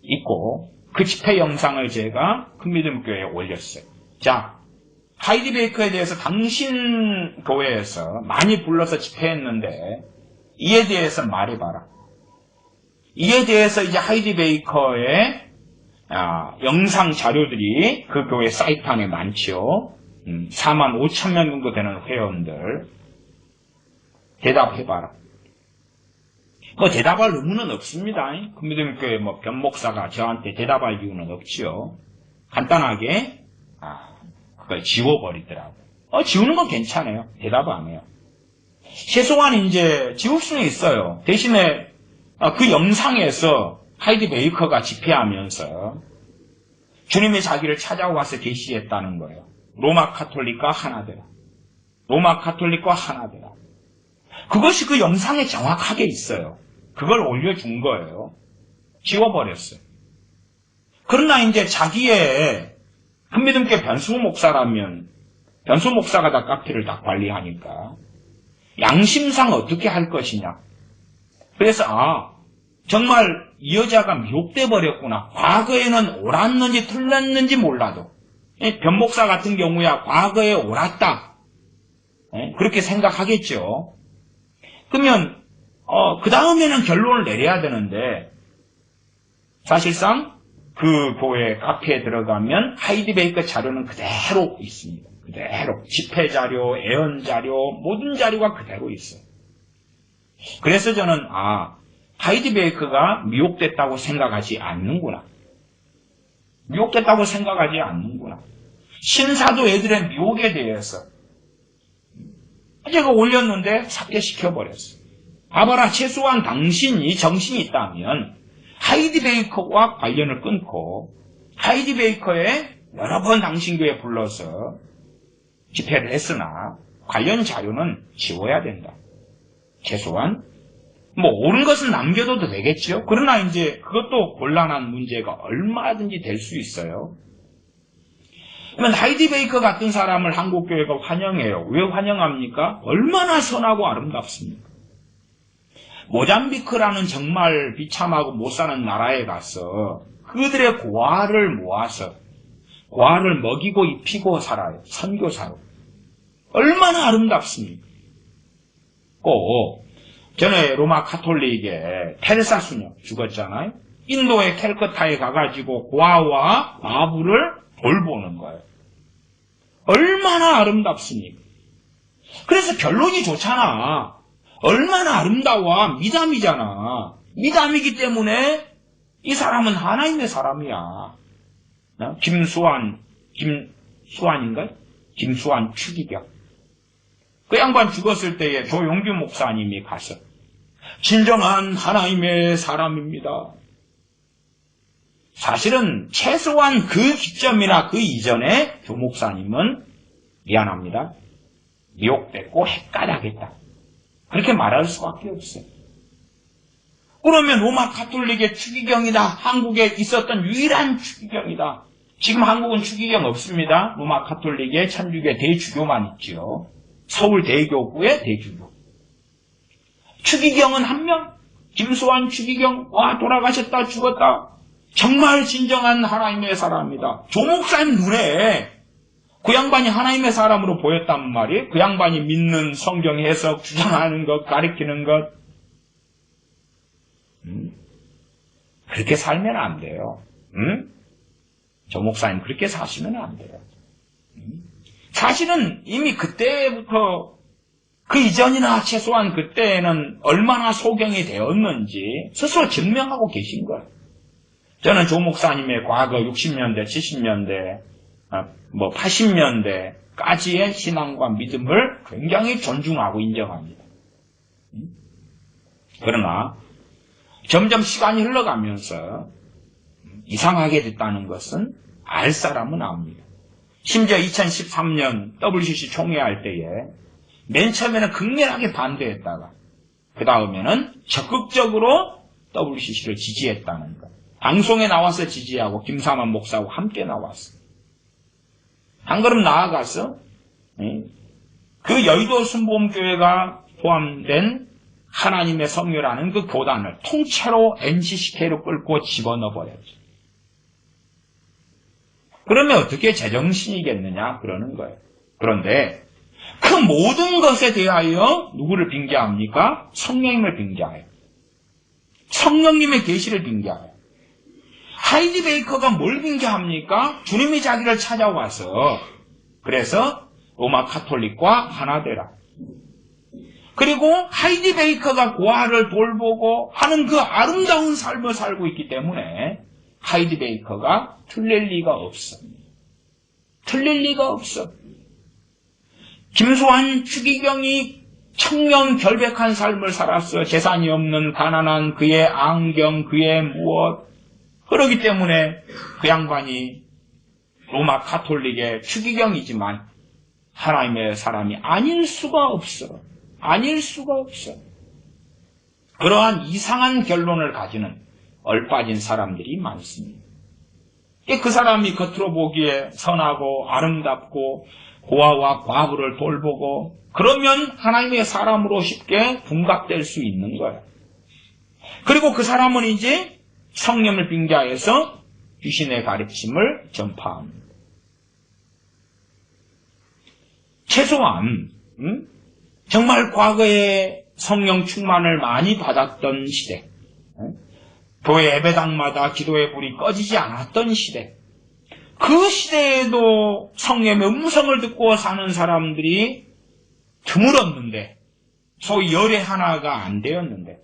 있고 그 집회 영상을 제가 큰 믿음 교회에 올렸어요. 하이디 베이커에 대해서 당신 교회에서 많이 불러서 집회했는데 이에 대해서 말해봐라. 이에 대해서 이제 하이디 베이커의 영상 자료들이 그 교회 사이트 안에 많지요. 45,000명 정도 되는 회원들. 대답해봐라. 대답할 의무는 없습니다. 큰 믿음 교회 변목사가 저한테 대답할 이유는 없지요. 간단하게 그걸 지워버리더라고요. 지우는 건 괜찮아요. 대답 안 해요. 최소한 이제 지울 수는 있어요. 대신에 그 영상에서 하이디 베이커가 집회하면서 주님의 자기를 찾아와서 계시했다는 거예요. 로마 카톨릭과 하나 되라. 로마 카톨릭과 하나 되라. 그것이 그 영상에 정확하게 있어요. 그걸 올려준 거예요. 지워버렸어요. 그러나 이제 자기의 큰 믿음교회 변수 목사라면 변수 목사가 다 카페를 다 관리하니까 양심상 어떻게 할 것이냐. 그래서 정말 이 여자가 미혹돼 버렸구나. 과거에는 옳았는지 틀렸는지 몰라도 변목사 같은 경우야 과거에 옳았다. 그렇게 생각하겠죠. 그러면 그 다음에는 결론을 내려야 되는데 사실상 그 교회 카페에 들어가면 하이디 베이커 자료는 그대로 있습니다. 그대로 집회 자료, 애언 자료, 모든 자료가 그대로 있어요. 그래서 저는 하이디 베이커가 미혹됐다고 생각하지 않는구나. 미혹됐다고 생각하지 않는구나. 신사도 애들의 미혹에 대해서 제가 올렸는데 삭제시켜버렸어. 봐봐라, 최소한 당신이 정신이 있다면 하이디 베이커와 관련을 끊고 하이디 베이커의 여러 번 당신 교회에 불러서 집회를 했으나 관련 자료는 지워야 된다. 최소한 옳은 것은 남겨둬도 되겠죠. 그러나 이제 그것도 곤란한 문제가 얼마든지 될 수 있어요. 그러면 하이디 베이커 같은 사람을 한국교회가 환영해요. 왜 환영합니까? 얼마나 선하고 아름답습니까? 모잠비크라는 정말 비참하고 못 사는 나라에 가서 그들의 고아를 모아서 고아를 먹이고 입히고 살아요. 선교사로. 얼마나 아름답습니까? 꼭 전에 로마 카톨릭의 테레사 수녀 죽었잖아요. 인도의 캘커타에 가가지고 고아와 과부를 돌보는 거예요. 얼마나 아름답습니까? 그래서 결론이 좋잖아. 얼마나 아름다워. 미담이잖아. 미담이기 때문에 이 사람은 하나님의 사람이야. 김수환인가요? 김수환 추기경. 그 양반 죽었을 때에 조용규 목사님이 가서 진정한 하나님의 사람입니다. 사실은 최소한 그 기점이나 그 이전에 조 목사님은 미안합니다. 미혹됐고 헷갈하겠다. 그렇게 말할 수밖에 없어요. 그러면 로마 가톨릭의 추기경이다. 한국에 있었던 유일한 추기경이다. 지금 한국은 추기경 없습니다. 로마 가톨릭의 천주교 대주교만 있죠. 서울 대교구의 대주교. 추기경은 한 명. 김수환 추기경. 돌아가셨다 죽었다. 정말 진정한 하나님의 사람이다. 조 목사님 눈에 그 양반이 하나님의 사람으로 보였단 말이에요. 그 양반이 믿는 성경 해석, 주장하는 것, 가르치는 것. 그렇게 살면 안 돼요. 조 목사님 그렇게 사시면 안 돼요. 사실은 이미 그때부터 그 이전이나 최소한 그때에는 얼마나 소경이 되었는지 스스로 증명하고 계신 거예요. 저는 조 목사님의 과거 60년대, 70년대, 80년대까지의 신앙과 믿음을 굉장히 존중하고 인정합니다. 그러나 점점 시간이 흘러가면서 이상하게 됐다는 것은 알 사람은 압니다. 심지어 2013년 WCC 총회할 때에 맨 처음에는 극렬하게 반대했다가 그 다음에는 적극적으로 WCC를 지지했다는 것. 방송에 나와서 지지하고 김사만 목사하고 함께 나왔어. 한 걸음 나아가서 그 여의도 순복음교회가 포함된 하나님의 성교라는 그 교단을 통째로 NCCK로 끌고 집어넣어 버렸죠. 그러면 어떻게 제정신이겠느냐 그러는 거예요. 그런데 그 모든 것에 대하여 누구를 빙자합니까? 성령님을 빙자해요. 성령님의 계시를 빙자해요. 하이디 베이커가 뭘 빙자합니까? 주님이 자기를 찾아와서 그래서 로마 카톨릭과 하나 되라. 그리고 하이디 베이커가 고아를 돌보고 하는 그 아름다운 삶을 살고 있기 때문에 하이디 베이커가 틀릴 리가 없어. 틀릴 리가 없어. 김수환 추기경이 청렴 결백한 삶을 살았어. 재산이 없는 가난한 그의 안경, 그의 무엇. 그러기 때문에 그 양반이 로마 가톨릭의 추기경이지만 하나님의 사람이 아닐 수가 없어. 아닐 수가 없어. 그러한 이상한 결론을 가지는 얼빠진 사람들이 많습니다. 그 사람이 겉으로 보기에 선하고 아름답고 고아와 과부를 돌보고 그러면 하나님의 사람으로 쉽게 둔갑될 수 있는 거예요. 그리고 그 사람은 이제 성령을 빙자해서 귀신의 가르침을 전파합니다. 최소한 정말 과거에 성령 충만을 많이 받았던 시대, 교회 예배당마다 기도의 불이 꺼지지 않았던 시대, 그 시대에도 성령의 음성을 듣고 사는 사람들이 드물었는데, 소위 열의 하나가 안 되었는데,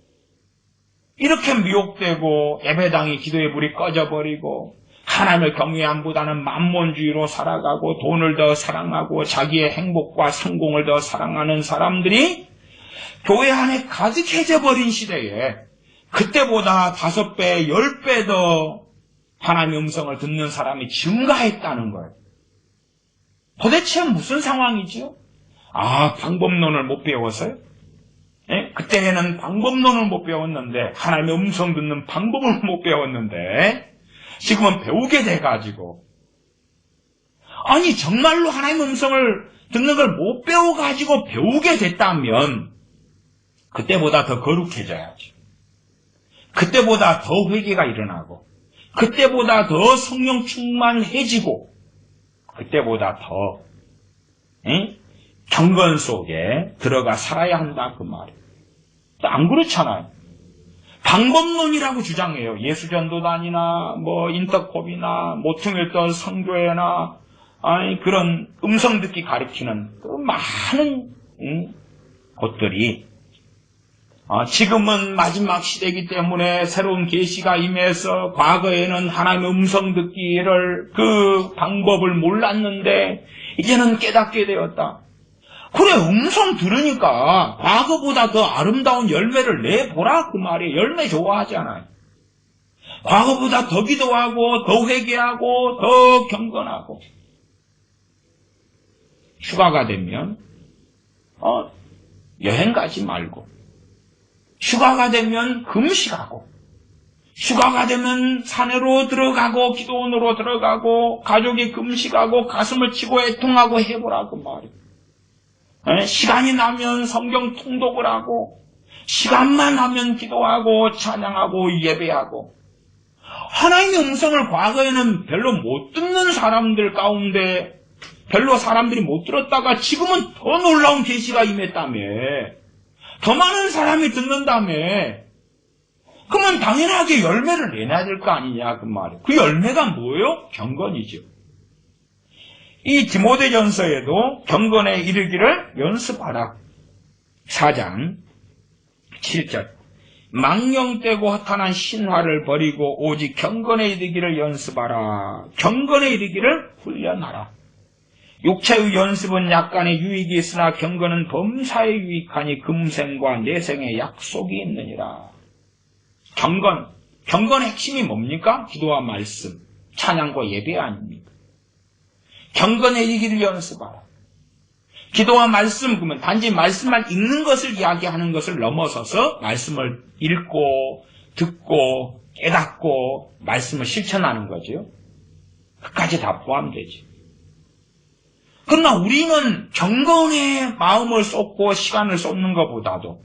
이렇게 미혹되고 예배당이 기도의 불이 꺼져버리고 하나님을 경외함보다는 만몬주의로 살아가고 돈을 더 사랑하고 자기의 행복과 성공을 더 사랑하는 사람들이 교회 안에 가득해져 버린 시대에 그때보다 5배, 10배 더 하나님의 음성을 듣는 사람이 증가했다는 거예요. 도대체 무슨 상황이죠? 방법론을 못 배워서요? 그때는 방법론을 못 배웠는데, 하나님의 음성 듣는 방법을 못 배웠는데, 지금은 배우게 돼가지고, 정말로 하나님의 음성을 듣는 걸 못 배워가지고 배우게 됐다면, 그때보다 더 거룩해져야죠. 그때보다 더 회개가 일어나고, 그때보다 더 성령 충만해지고, 그때보다 더 경건 속에 들어가 살아야 한다 그 말이에요. 안 그렇잖아요. 방법론이라고 주장해요. 예수전도단이나 인터콥이나 모퉁일던 선교회나 그런 음성 듣기 가르치는 그 많은 곳들이 지금은 마지막 시대이기 때문에 새로운 계시가 임해서 과거에는 하나님의 음성 듣기를 그 방법을 몰랐는데 이제는 깨닫게 되었다. 그래, 음성 들으니까 과거보다 더 아름다운 열매를 내보라 그 말이에요. 열매 좋아하잖아요. 과거보다 더 기도하고 더 회개하고 더 경건하고. 휴가가 되면 여행 가지 말고, 휴가가 되면 금식하고, 휴가가 되면 산으로 들어가고 기도원으로 들어가고 가족이 금식하고 가슴을 치고 애통하고 해보라 그 말이에요. 시간이 나면 성경 통독을 하고, 시간만 하면 기도하고 찬양하고 예배하고. 하나님의 음성을 과거에는 별로 못 듣는 사람들 가운데 별로 사람들이 못 들었다가 지금은 더 놀라운 계시가 임했다며, 더 많은 사람이 듣는다며, 그러면 당연하게 열매를 내놔야 될 거 아니냐 그 말이에요. 그 열매가 뭐예요? 경건이죠. 이 디모데전서에도 경건에 이르기를 연습하라. 4장 7절. 망령되고 허탄한 신화를 버리고 오직 경건에 이르기를 연습하라. 경건에 이르기를 훈련하라. 육체의 연습은 약간의 유익이 있으나 경건은 범사에 유익하니 금생과 내생의 약속이 있느니라. 경건의 핵심이 뭡니까? 기도와 말씀, 찬양과 예배 아닙니까? 경건에 이르기를 연습하라. 기도와 말씀, 그러면 단지 말씀만 읽는 것을 이야기하는 것을 넘어서서 말씀을 읽고 듣고 깨닫고 말씀을 실천하는 거죠. 그까지 다 포함되지. 그러나 우리는 경건에 마음을 쏟고 시간을 쏟는 것보다도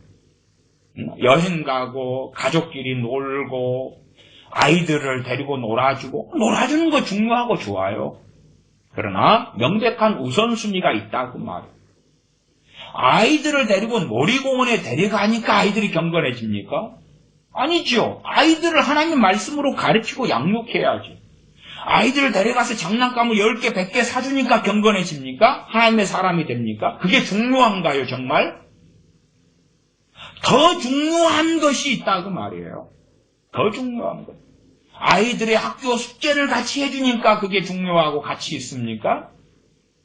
여행 가고 가족끼리 놀고 아이들을 데리고 놀아주는 거 중요하고 좋아요. 그러나 명백한 우선순위가 있다 그 말이에요. 아이들을 데리고 놀이공원에 데려가니까 아이들이 경건해집니까? 아니죠. 아이들을 하나님 말씀으로 가르치고 양육해야지. 아이들을 데려가서 장난감을 10개, 100개 사주니까 경건해집니까? 하나님의 사람이 됩니까? 그게 중요한가요, 정말? 더 중요한 것이 있다 그 말이에요. 더 중요한 것. 아이들의 학교 숙제를 같이 해주니까 그게 중요하고 가치 있습니까?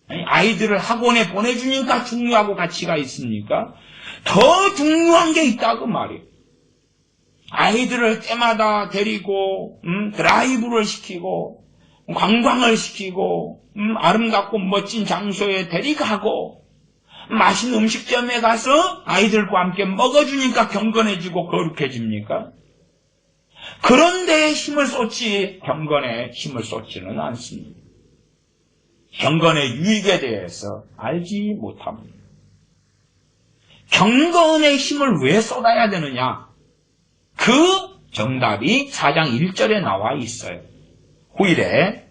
아이들을 학원에 보내주니까 중요하고 가치가 있습니까? 더 중요한 게 있다 그 말이에요. 아이들을 때마다 데리고 드라이브를 시키고 관광을 시키고 아름답고 멋진 장소에 데려가고 맛있는 음식점에 가서 아이들과 함께 먹어주니까 경건해지고 거룩해집니까? 그런 데에 힘을 쏟지 경건에 힘을 쏟지는 않습니다. 경건의 유익에 대해서 알지 못합니다. 경건의 힘을 왜 쏟아야 되느냐? 그 그 정답이 4장 1절에 나와 있어요. 후일에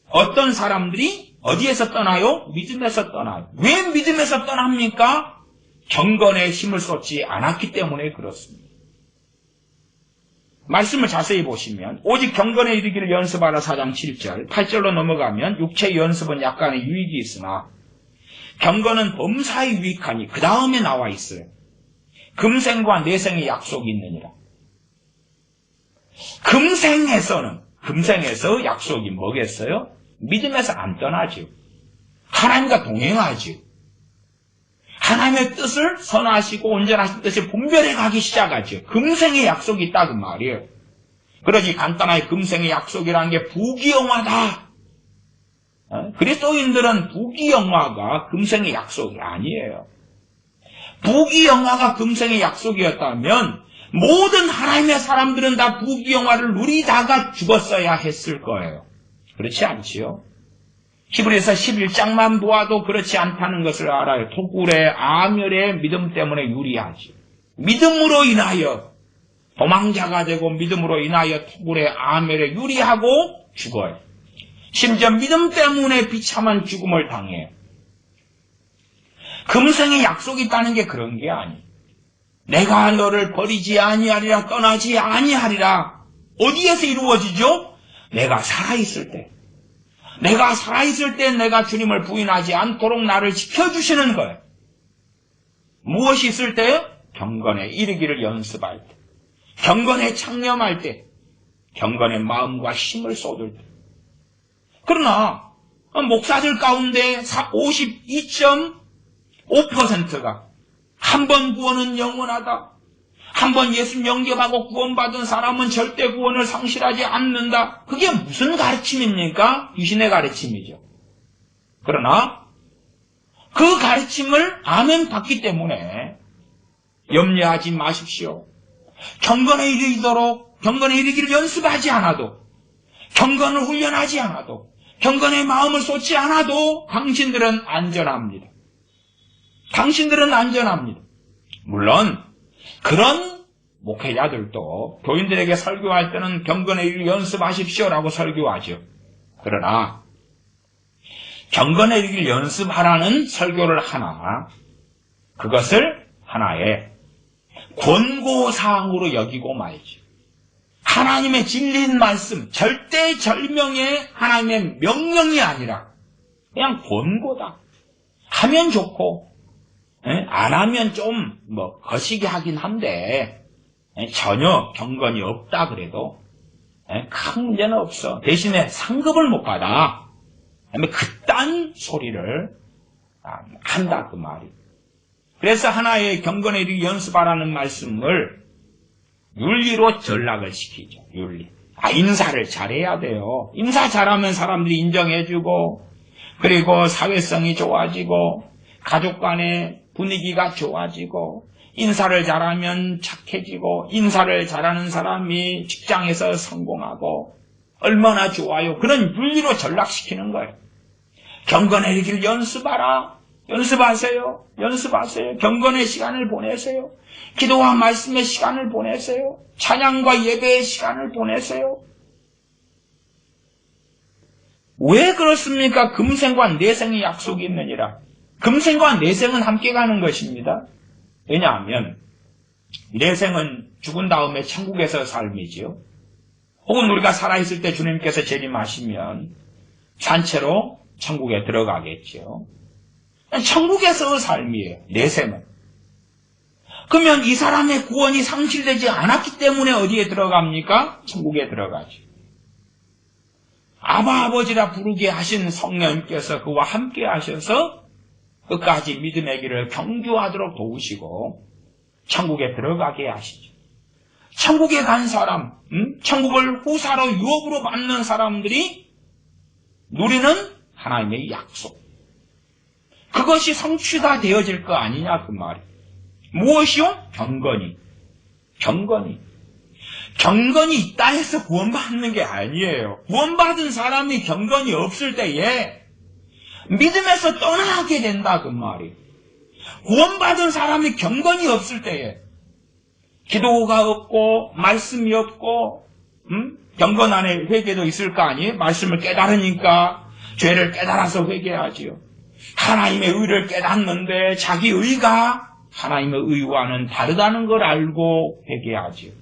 어떤 사람들이 어디에서 떠나요? 믿음에서 떠나요. 왜 믿음에서 떠납니까? 경건에 힘을 쏟지 않았기 때문에 그렇습니다. 말씀을 자세히 보시면 오직 경건에 이르기를 연습하라 4장 7절 8절로 넘어가면 육체의 연습은 약간의 유익이 있으나 경건은 범사에 유익하니 그 다음에 나와 있어요. 금생과 내생의 약속이 있느니라. 금생에서 약속이 뭐겠어요? 믿음에서 안 떠나죠. 하나님과 동행하죠. 하나님의 뜻을 선하시고 온전하신 뜻을 분별해 가기 시작하죠. 금생의 약속이 있다 그 말이에요. 그러지 간단하게 금생의 약속이라는 게 부귀영화다. 그리스도인들은 부귀영화가 금생의 약속이 아니에요. 부귀영화가 금생의 약속이었다면 모든 하나님의 사람들은 다 부귀영화를 누리다가 죽었어야 했을 거예요. 그렇지 않지요? 히브리서 11장만 보아도 그렇지 않다는 것을 알아요. 토굴의 아멸의 믿음 때문에 유리하지. 믿음으로 인하여 도망자가 되고 믿음으로 인하여 토굴의 아멸에 유리하고 죽어요. 심지어 믿음 때문에 비참한 죽음을 당해요. 금생에 약속이 있다는 게 그런 게 아니에요. 내가 너를 버리지 아니하리라 떠나지 아니하리라. 어디에서 이루어지죠? 내가 살아있을 때. 내가 살아있을 때 내가 주님을 부인하지 않도록 나를 지켜주시는 거예요. 무엇이 있을 때요? 경건에 이르기를 연습할 때. 경건에 창념할 때. 경건의 마음과 힘을 쏟을 때. 그러나 목사들 가운데 52.5%가 한 번 구원은 영원하다. 한 번 예수 영접하고 구원받은 사람은 절대 구원을 상실하지 않는다. 그게 무슨 가르침입니까? 귀신의 가르침이죠. 그러나 그 가르침을 아멘 받기 때문에 염려하지 마십시오. 경건에 이르기를 연습하지 않아도, 경건을 훈련하지 않아도, 경건의 마음을 쏟지 않아도 당신들은 안전합니다. 당신들은 안전합니다. 물론 그런 목회자들도 교인들에게 설교할 때는 경건에 이르기를 연습하십시오라고 설교하죠. 그러나 경건에 이르기를 연습하라는 설교를 하나, 그것을 하나의 권고사항으로 여기고 말이죠. 하나님의 진리인 말씀, 절대절명의 하나님의 명령이 아니라 그냥 권고다. 하면 좋고 안 하면 좀 거시기 하긴 한데 전혀 경건이 없다 그래도 큰 문제는 없어. 대신에 상급을 못 받아. 그딴 소리를 한다 그 말이. 그래서 하나의 경건에 이르기 연습하라는 말씀을 윤리로 전락을 시키죠. 윤리. 인사를 잘해야 돼요. 인사 잘하면 사람들이 인정해주고, 그리고 사회성이 좋아지고, 가족 간의 분위기가 좋아지고, 인사를 잘하면 착해지고, 인사를 잘하는 사람이 직장에서 성공하고, 얼마나 좋아요. 그런 윤리로 전락시키는 거예요. 경건에 이르기를 연습하라. 연습하세요. 연습하세요. 경건의 시간을 보내세요. 기도와 말씀의 시간을 보내세요. 찬양과 예배의 시간을 보내세요. 왜 그렇습니까? 금생과 내생의 약속이 있느니라. 금생과 내생은 함께 가는 것입니다. 왜냐하면 내생은 죽은 다음에 천국에서 삶이지요. 혹은 우리가 살아있을 때 주님께서 재림하시면 산채로 천국에 들어가겠죠. 천국에서의 삶이에요. 내생은. 그러면 이 사람의 구원이 상실되지 않았기 때문에 어디에 들어갑니까? 천국에 들어가죠. 아바 아버지라 부르게 하신 성령님께서 그와 함께 하셔서 끝까지 믿음의 길을 경주하도록 도우시고 천국에 들어가게 하시죠. 천국에 간 사람, 천국을 후사로 유업으로 받는 사람들이 누리는 하나님의 약속. 그것이 성취가 되어질 거 아니냐 그 말이에요. 무엇이요? 경건이. 경건이 있다 해서 구원받는 게 아니에요. 구원받은 사람이 경건이 없을 때에 믿음에서 떠나게 된다 그 말이에요. 구원받은 사람이 경건이 없을 때에 기도가 없고 말씀이 없고 경건 안에 회개도 있을 거 아니에요? 말씀을 깨달으니까 죄를 깨달아서 회개하지요. 하나님의 의를 깨닫는데 자기 의가 하나님의 의와는 다르다는 걸 알고 회개하지요.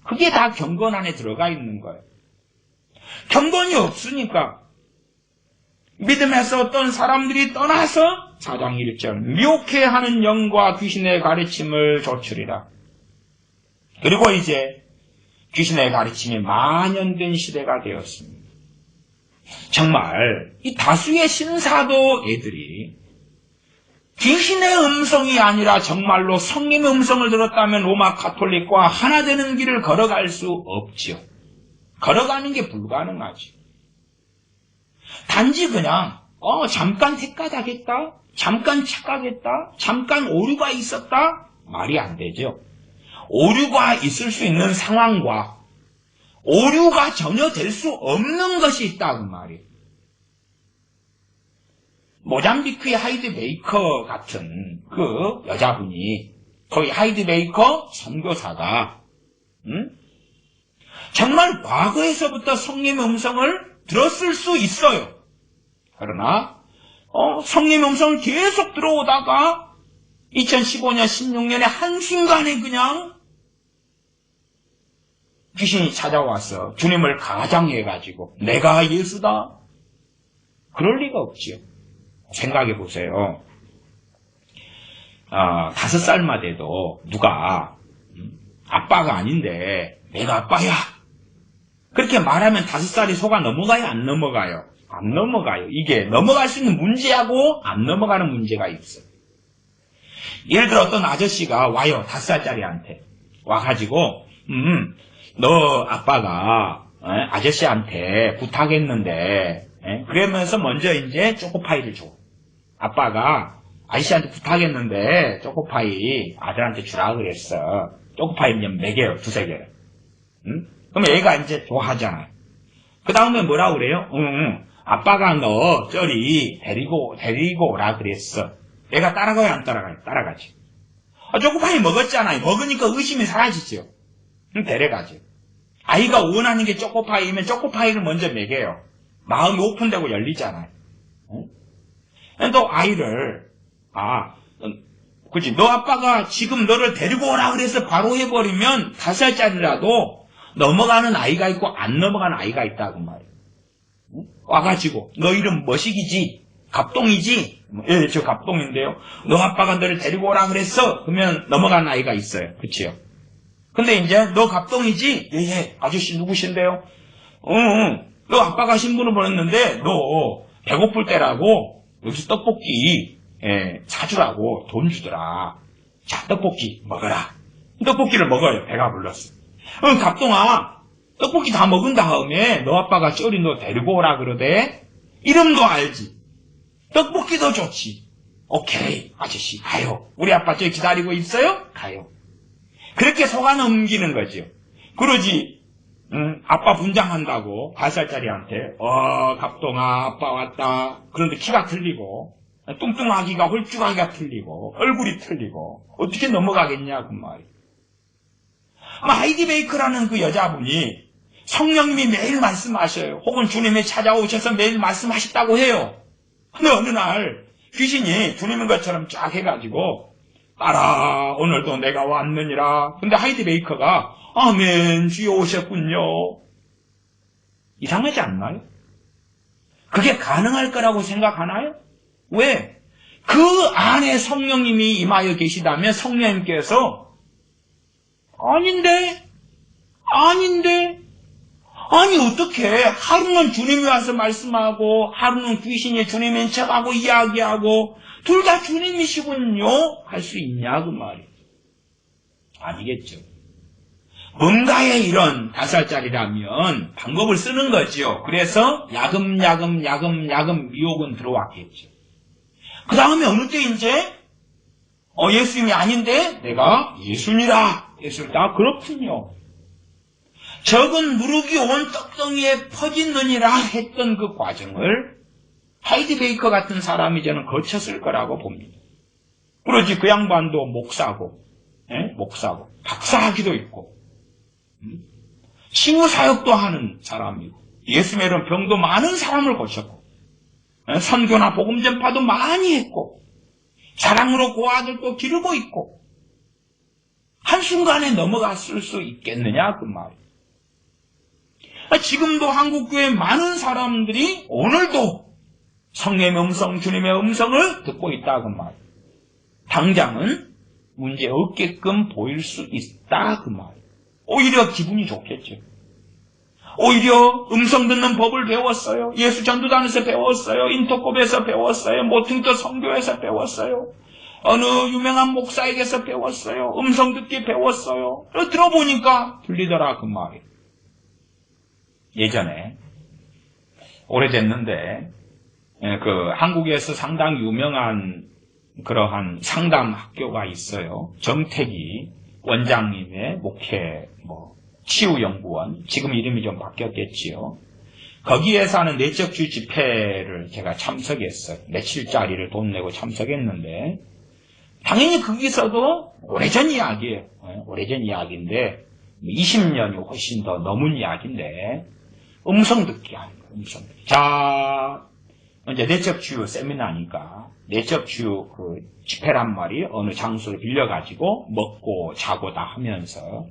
그게 다 경건 안에 들어가 있는 거예요. 경건이 없으니까 믿음에서 어떤 사람들이 떠나서 4장 1절 미혹해하는 영과 귀신의 가르침을 조추리라. 그리고 이제 귀신의 가르침이 만연된 시대가 되었습니다. 정말 이 다수의 신사도 애들이 귀신의 음성이 아니라 정말로 성령의 음성을 들었다면 로마 가톨릭과 하나 되는 길을 걸어갈 수 없지요. 걸어가는 게 불가능하지. 단지 그냥 잠깐 택가다겠다, 잠깐 착각했다, 잠깐 오류가 있었다 말이 안 되죠. 오류가 있을 수 있는 상황과 오류가 전혀 될 수 없는 것이 있다 그 말이에요. 모잠비크의 하이드 베이커 같은 그 여자분이 거기 하이드 베이커 선교사가 정말 과거에서부터 성령의 음성을 들었을 수 있어요. 그러나 성령의 음성을 계속 들어오다가 2015년 16년에 한순간에 그냥 귀신이 찾아와서 주님을 가장해가지고 내가 예수다. 그럴 리가 없지요. 생각해 보세요. 5살만 돼도 누가 아빠가 아닌데 내가 아빠야. 그렇게 말하면 5살이 속아 넘어가요? 안 넘어가요? 안 넘어가요. 이게 넘어갈 수 있는 문제하고 안 넘어가는 문제가 있어요. 예를 들어 어떤 아저씨가 와요. 5살짜리한테. 와가지고 너 아빠가 아저씨한테 부탁했는데 그러면서 먼저 이제 초코파이를 줘. 아빠가 아저씨한테 부탁했는데 초코파이 아들한테 주라 그랬어. 초코파이 이제 먹여요. 2-3개를. 그럼 얘가 이제 좋아하잖아요. 그 다음에 뭐라 그래요? 아빠가 너 저리 데리고 오라 그랬어. 얘가 따라가요? 안 따라가요? 따라가지. 초코파이 먹었잖아요. 먹으니까 의심이 사라지죠. 데려가죠. 아이가 원하는 게 초코파이면 초코파이를 먼저 먹여요. 마음이 오픈되고 열리잖아요. 또 아이를 그치, 너 아빠가 지금 너를 데리고 오라 그래서 바로 해버리면 5살짜리라도 넘어가는 아이가 있고 안 넘어가는 아이가 있다고 말이에요. 와가지고 너 이름 뭐시기지? 갑동이지? 예, 저 갑동인데요. 너 아빠가 너를 데리고 오라 그랬어? 그러면 넘어가는 아이가 있어요. 그치요? 근데 이제 너 갑동이지? 예, 아저씨 누구신데요? 너 아빠가 신분을 보냈는데 너 배고플 때라고 여기서 떡볶이 사주라고 돈 주더라. 자, 떡볶이 먹어라. 떡볶이를 먹어요. 배가 불렀어. 갑동아, 떡볶이 다 먹은 다음에 너 아빠가 쩌리 너 데리고 오라 그러대. 이름도 알지. 떡볶이도 좋지. 오케이, 아저씨 가요. 우리 아빠 저기 기다리고 있어요? 가요. 그렇게 속아 넘기는 거죠. 그러지. 아빠 분장한다고 5살짜리한테 갑동아 아빠 왔다. 그런데 키가 틀리고 뚱뚱하기가 홀쭉하기가 틀리고 얼굴이 틀리고 어떻게 넘어가겠냐 그 말이에요. 하이디 베이커라는 그 여자분이 성령님이 매일 말씀하셔요. 혹은 주님이 찾아오셔서 매일 말씀하셨다고 해요. 근데 어느 날 귀신이 주님인 것처럼 쫙 해가지고 따라 오늘도 내가 왔느니라. 근데 하이디 베이커가 아멘 주여 오셨군요. 이상하지 않나요? 그게 가능할 거라고 생각하나요? 왜? 그 안에 성령님이 임하여 계시다면 성령님께서 아닌데 아니 어떻게 하루는 주님이 와서 말씀하고 하루는 귀신이 주님인 척하고 이야기하고 둘 다 주님이시군요 할 수 있냐 그 말이에요. 아니겠죠. 뭔가에 이런 5살짜리라면 방법을 쓰는 거죠. 그래서 야금야금 미혹은 들어왔겠죠. 그 다음에 어느 때 이제 예수님이 아닌데 내가 예수니라 했을까? 그렇군요. 적은 누룩이 온 떡덩이에 퍼지느니라 했던 그 과정을 하이디 베이커 같은 사람이 저는 거쳤을 거라고 봅니다. 그러지 그 양반도 목사고 목사고, 박사학위도 있고, 치유사역도 하는 사람이고, 예수님의 이런 병도 많은 사람을 고쳤고, 선교나 복음 전파도 많이 했고, 사랑으로 그 아들도 기르고 있고, 한순간에 넘어갔을 수 있겠느냐, 그 말이에요. 지금도 한국교회 많은 사람들이 오늘도 성령의 음성, 주님의 음성을 듣고 있다, 그 말이에요. 당장은 문제 없게끔 보일 수 있다, 그 말이에요. 오히려 기분이 좋겠죠. 오히려 음성 듣는 법을 배웠어요. 예수 전도단에서 배웠어요. 인터콥에서 배웠어요. 모퉁터 선교에서 배웠어요. 어느 유명한 목사에게서 배웠어요. 음성 듣기 배웠어요. 들어보니까 들리더라, 그 말이에요. 예전에 오래됐는데 그 한국에서 상당히 유명한 그러한 상담 학교가 있어요. 정택이 원장님의 목회 치유연구원, 지금 이름이 좀 바뀌었겠지요. 거기에서 하는 내적주의 집회를 제가 참석했어요. 며칠짜리를 돈 내고 참석했는데 당연히 거기서도 오래전 이야기예요. 오래전 이야기인데 20년이 훨씬 더 넘은 이야기인데 음성 듣기 하는 거예요. 음성 듣기. 자, 이제 내적주의 세미나니까 내적주의 그 집회란 말이 어느 장소를 빌려가지고 먹고 자고 다 하면서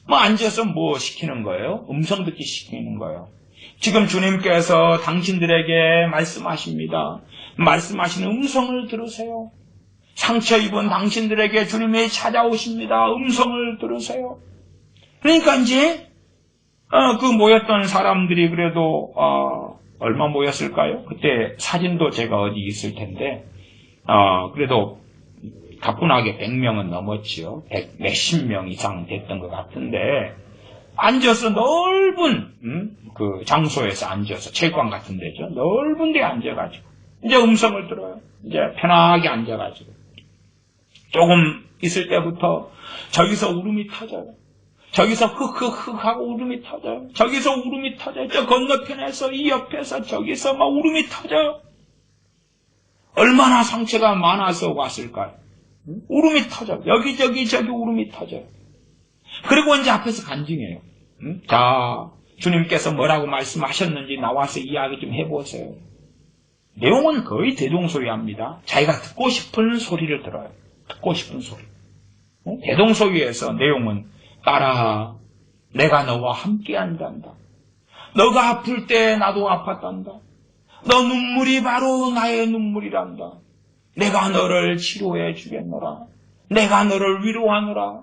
앉아서 뭐 시키는 거예요? 음성 듣기 시키는 거예요. 지금 주님께서 당신들에게 말씀하십니다. 말씀하시는 음성을 들으세요. 상처 입은 당신들에게 주님이 찾아오십니다. 음성을 들으세요. 그러니까 이제 그 모였던 사람들이 그래도 얼마 모였을까요? 그때 사진도 제가 어디 있을 텐데 그래도 가뿐하게 100명은 넘었지요. 100 몇십 명 이상 됐던 것 같은데 앉아서 넓은 그 장소에서 앉아서 체육관 같은 데죠. 넓은 데 앉아가지고 이제 음성을 들어요. 이제 편하게 앉아가지고 조금 있을 때부터 저기서 울음이 터져요. 저기서 흑흑흑 하고 울음이 터져요. 저기서 울음이 터져요. 저 건너편에서 이 옆에서 저기서 막 울음이 터져요. 얼마나 상처가 많아서 왔을까요? 울음이 터져요. 여기저기 저기 울음이 터져요. 그리고 이제 앞에서 간증해요. 자, 주님께서 뭐라고 말씀하셨는지 나와서 이야기 좀 해보세요. 내용은 거의 대동소이합니다. 자기가 듣고 싶은 소리를 들어요. 듣고 싶은 소리. 대동소이에서 내용은 따라 내가 너와 함께 한단다. 너가 아플 때 나도 아팠단다. 너 눈물이 바로 나의 눈물이란다. 내가 너를 치료해 주겠노라. 내가 너를 위로하노라.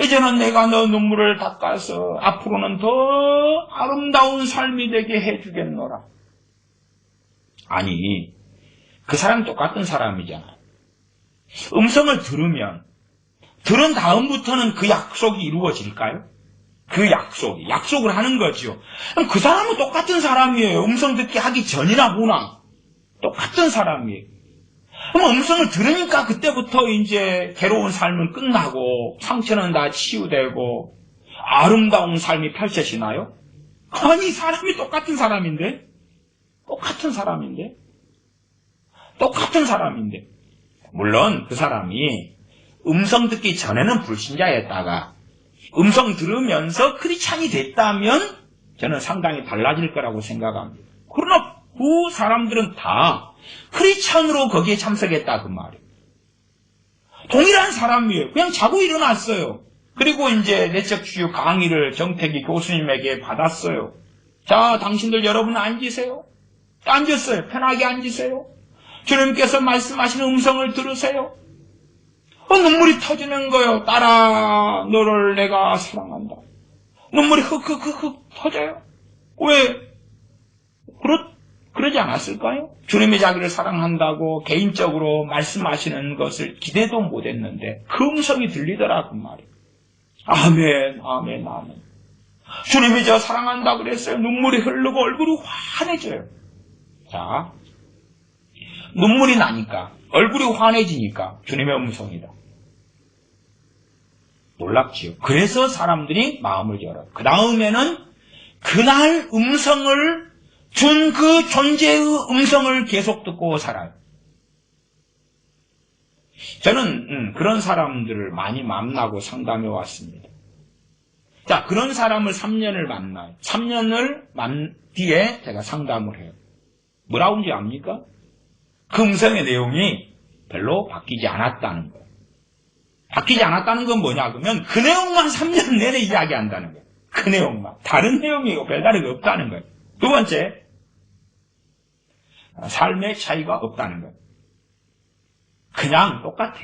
이제는 내가 너 눈물을 닦아서 앞으로는 더 아름다운 삶이 되게 해주겠노라. 아니, 그 사람 똑같은 사람이잖아. 음성을 들은 다음부터는 그 약속이 이루어질까요? 그 약속을 하는 거죠. 그럼 그 사람은 똑같은 사람이에요. 음성 듣기 하기 전이나 후나. 똑같은 사람이에요. 그럼 음성을 들으니까 그때부터 이제 괴로운 삶은 끝나고 상처는 다 치유되고 아름다운 삶이 펼쳐지나요? 아니, 사람이 똑같은 사람인데? 물론 그 사람이 음성 듣기 전에는 불신자였다가 음성 들으면서 크리스찬이 됐다면 저는 상당히 달라질 거라고 생각합니다. 그러나 그 사람들은 다 크리스찬으로 거기에 참석했다 그 말이에요. 동일한 사람이에요. 그냥 자고 일어났어요. 그리고 이제 내적주의 강의를 정택이 교수님에게 받았어요. 자, 당신들 여러분 앉으세요. 앉았어요. 편하게 앉으세요. 주님께서 말씀하시는 음성을 들으세요. 눈물이 터지는 거예요. 따라 너를 내가 사랑한다. 눈물이 흑흑흑흑 터져요. 왜? 그러지 않았을까요? 주님이 자기를 사랑한다고 개인적으로 말씀하시는 것을 기대도 못했는데 그 음성이 들리더라 그 말이에요. 아멘, 아멘, 아멘. 주님이 저 사랑한다 그랬어요. 눈물이 흐르고 얼굴이 환해져요. 자, 눈물이 나니까 얼굴이 환해지니까 주님의 음성이다. 놀랍지요. 그래서 사람들이 마음을 열어요. 그 다음에는 그날 음성을 준 그 존재의 음성을 계속 듣고 살아요. 저는 그런 사람들을 많이 만나고 상담해 왔습니다. 자, 그런 사람을 3년을 만나요. 3년을 뒤에 제가 상담을 해요. 뭐라고인지 압니까? 그 음성의 내용이 별로 바뀌지 않았다는 거예요. 바뀌지 않았다는 건 뭐냐 그러면 그 내용만 3년 내내 이야기한다는 거예요. 그 내용만. 다른 내용이고 별다르게 없다는 거예요. 두 번째, 삶의 차이가 없다는 거예요. 그냥 똑같아.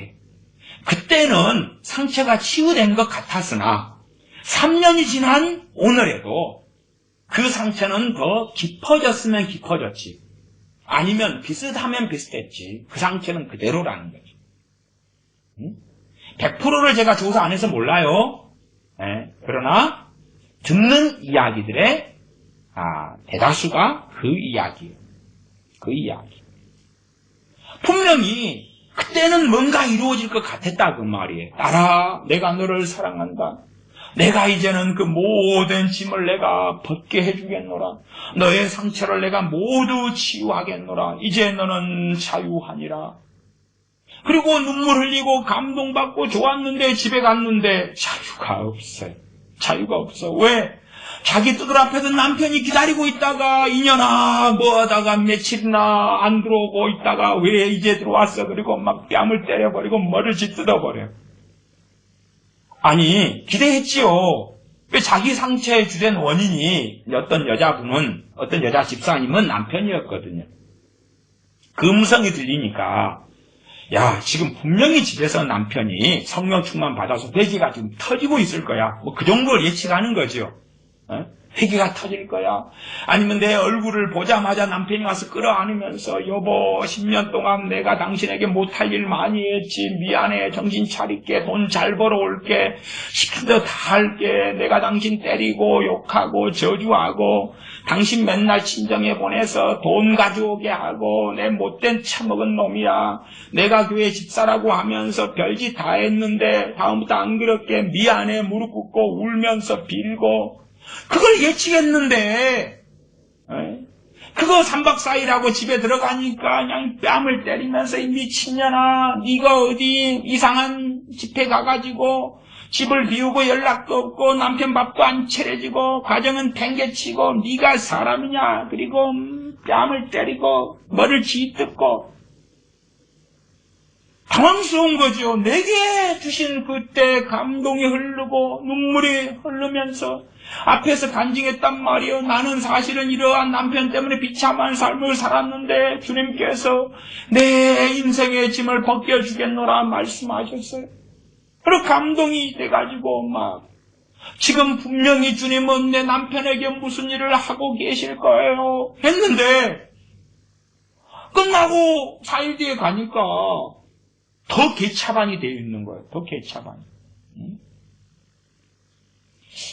그때는 상처가 치유된 것 같았으나 3년이 지난 오늘에도 그 상처는 더 깊어졌으면 깊어졌지. 아니면 비슷하면 비슷했지. 그 상처는 그대로라는 거지. 100%를 제가 조사 안 해서 몰라요. 네. 그러나 듣는 이야기들의 대다수가 그 이야기예요. 그 이야기. 분명히 그때는 뭔가 이루어질 것 같았다 그 말이에요. 딸아, 내가 너를 사랑한다. 내가 이제는 그 모든 짐을 내가 벗게 해주겠노라. 너의 상처를 내가 모두 치유하겠노라. 이제 너는 자유하니라. 그리고 눈물 흘리고 감동받고 좋았는데 집에 갔는데 자유가 없어요. 자유가 없어. 왜? 자기 뚜들 앞에서 남편이 기다리고 있다가 2년아 뭐하다가 며칠이나 안 들어오고 있다가 왜 이제 들어왔어? 그리고 막 뺨을 때려버리고 머리를 뜯어버려요. 아니 기대했지요. 왜 자기 상처의 주된 원인이 어떤 여자 집사님은 남편이었거든요. 그 음성이 들리니까 야 지금 분명히 집에서 남편이 성령 충만 받아서 회개가 지금 터지고 있을 거야. 뭐 그 정도를 예측하는 거죠. 회개가 터질 거야. 아니면 내 얼굴을 보자마자 남편이 와서 끌어안으면서 여보 10년 동안 내가 당신에게 못할 일 많이 했지. 미안해. 정신 차릴게. 돈 잘 벌어올게. 시킨 대로 다 할게. 내가 당신 때리고 욕하고 저주하고 당신 맨날 친정에 보내서 돈 가져오게 하고 내 못된 처먹은 놈이야. 내가 교회 집사라고 하면서 별짓 다 했는데 다음부터 안 그럴게. 미안해. 무릎 꿇고 울면서 빌고 그걸 예측했는데 그거 3박 4일하고 집에 들어가니까 그냥 뺨을 때리면서 이 미친년아 네가 어디 이상한 집회 가가지고 집을 비우고 연락도 없고 남편 밥도 안 차려주고 가정은 팽개치고 네가 사람이냐. 그리고 뺨을 때리고 머리를 쥐뜯고 당황스러운 거죠. 내게 주신 그때 감동이 흐르고 눈물이 흐르면서 앞에서 간증했단 말이에요. 나는 사실은 이러한 남편 때문에 비참한 삶을 살았는데 주님께서 내 인생의 짐을 벗겨주겠노라 말씀하셨어요. 그리고 감동이 돼가지고 막 지금 분명히 주님은 내 남편에게 무슨 일을 하고 계실 거예요 했는데 끝나고 4일 뒤에 가니까 더 개차반이 되어 있는 거예요. 더 개차반이.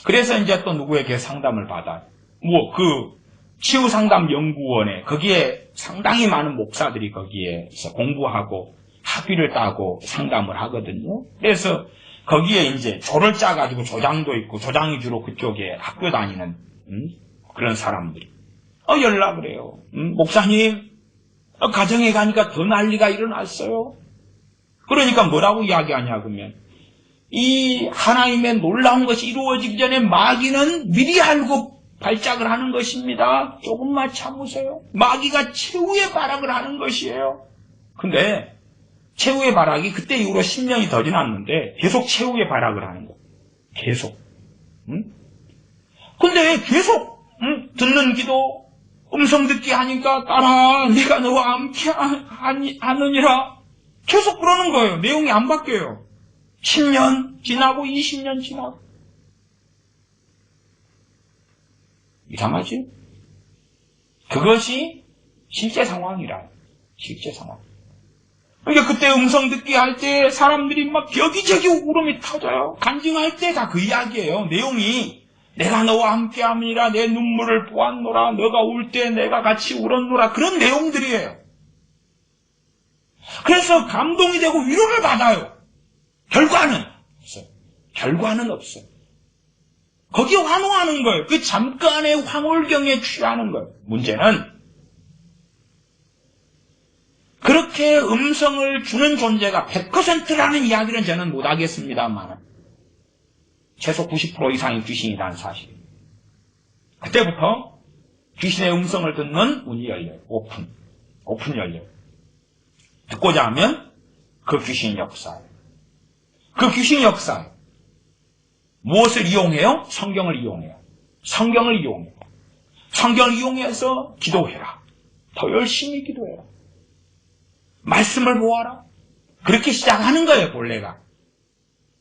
그래서 이제 또 누구에게 상담을 받아요. 치유상담연구원에, 거기에 상당히 많은 목사들이 거기에서 공부하고 학위를 따고 상담을 하거든요. 그래서 거기에 이제 조를 짜가지고 조장도 있고, 조장이 주로 그쪽에 학교 다니는, 그런 사람들이. 연락을 해요. 목사님, 가정에 가니까 더 난리가 일어났어요. 그러니까 뭐라고 이야기하냐, 그러면. 이 하나님의 놀라운 것이 이루어지기 전에 마귀는 미리 알고 발작을 하는 것입니다. 조금만 참으세요. 마귀가 최후의 발악을 하는 것이에요. 근데 최후의 발악이 그때 이후로 10년이 더 지났는데 계속 최후의 발악을 하는 거예요. 계속. 근데 계속 듣는 기도 음성 듣기 하니까 딸아 내가 너와 함께 하느니라 계속 그러는 거예요. 내용이 안 바뀌어요. 10년 지나고 20년 지나고. 이상하지? 그것이 실제 상황이라. 실제 상황. 그러니까 그때 음성 듣기 할 때 사람들이 막 여기저기 울음이 터져요. 간증할 때 다 그 이야기예요. 내용이 내가 너와 함께 함이라 내 눈물을 보았노라. 너가 울 때 내가 같이 울었노라. 그런 내용들이에요. 그래서 감동이 되고 위로를 받아요. 결과는 없어요. 결과는 없어요. 거기에 환호하는 거예요. 그 잠깐의 황홀경에 취하는 거예요. 문제는 그렇게 음성을 주는 존재가 100%라는 이야기는 저는 못하겠습니다만 최소 90% 이상이 귀신이라는 사실. 그때부터 귀신의 음성을 듣는 문이 열려요. 오픈 열려요. 듣고자 하면 그 귀신 역사예요. 그 귀신 역사예요. 무엇을 이용해요? 성경을 이용해요. 성경을 이용해요. 성경을 이용해서 기도해라. 더 열심히 기도해라. 말씀을 보아라. 그렇게 시작하는 거예요, 본래가.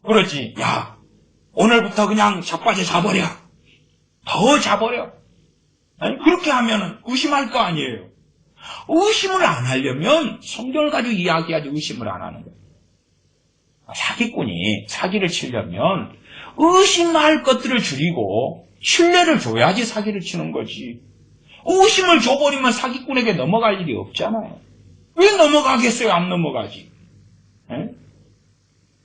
그러지, 야, 오늘부터 그냥 자빠져 자버려. 더 자버려. 아니, 그렇게 하면 의심할 거 아니에요. 의심을 안 하려면 성경을 가지고 이야기하지 의심을 안 하는 거예요. 사기꾼이 사기를 치려면 의심할 것들을 줄이고 신뢰를 줘야지 사기를 치는 거지. 의심을 줘버리면 사기꾼에게 넘어갈 일이 없잖아요. 왜 넘어가겠어요? 안 넘어가지. 에?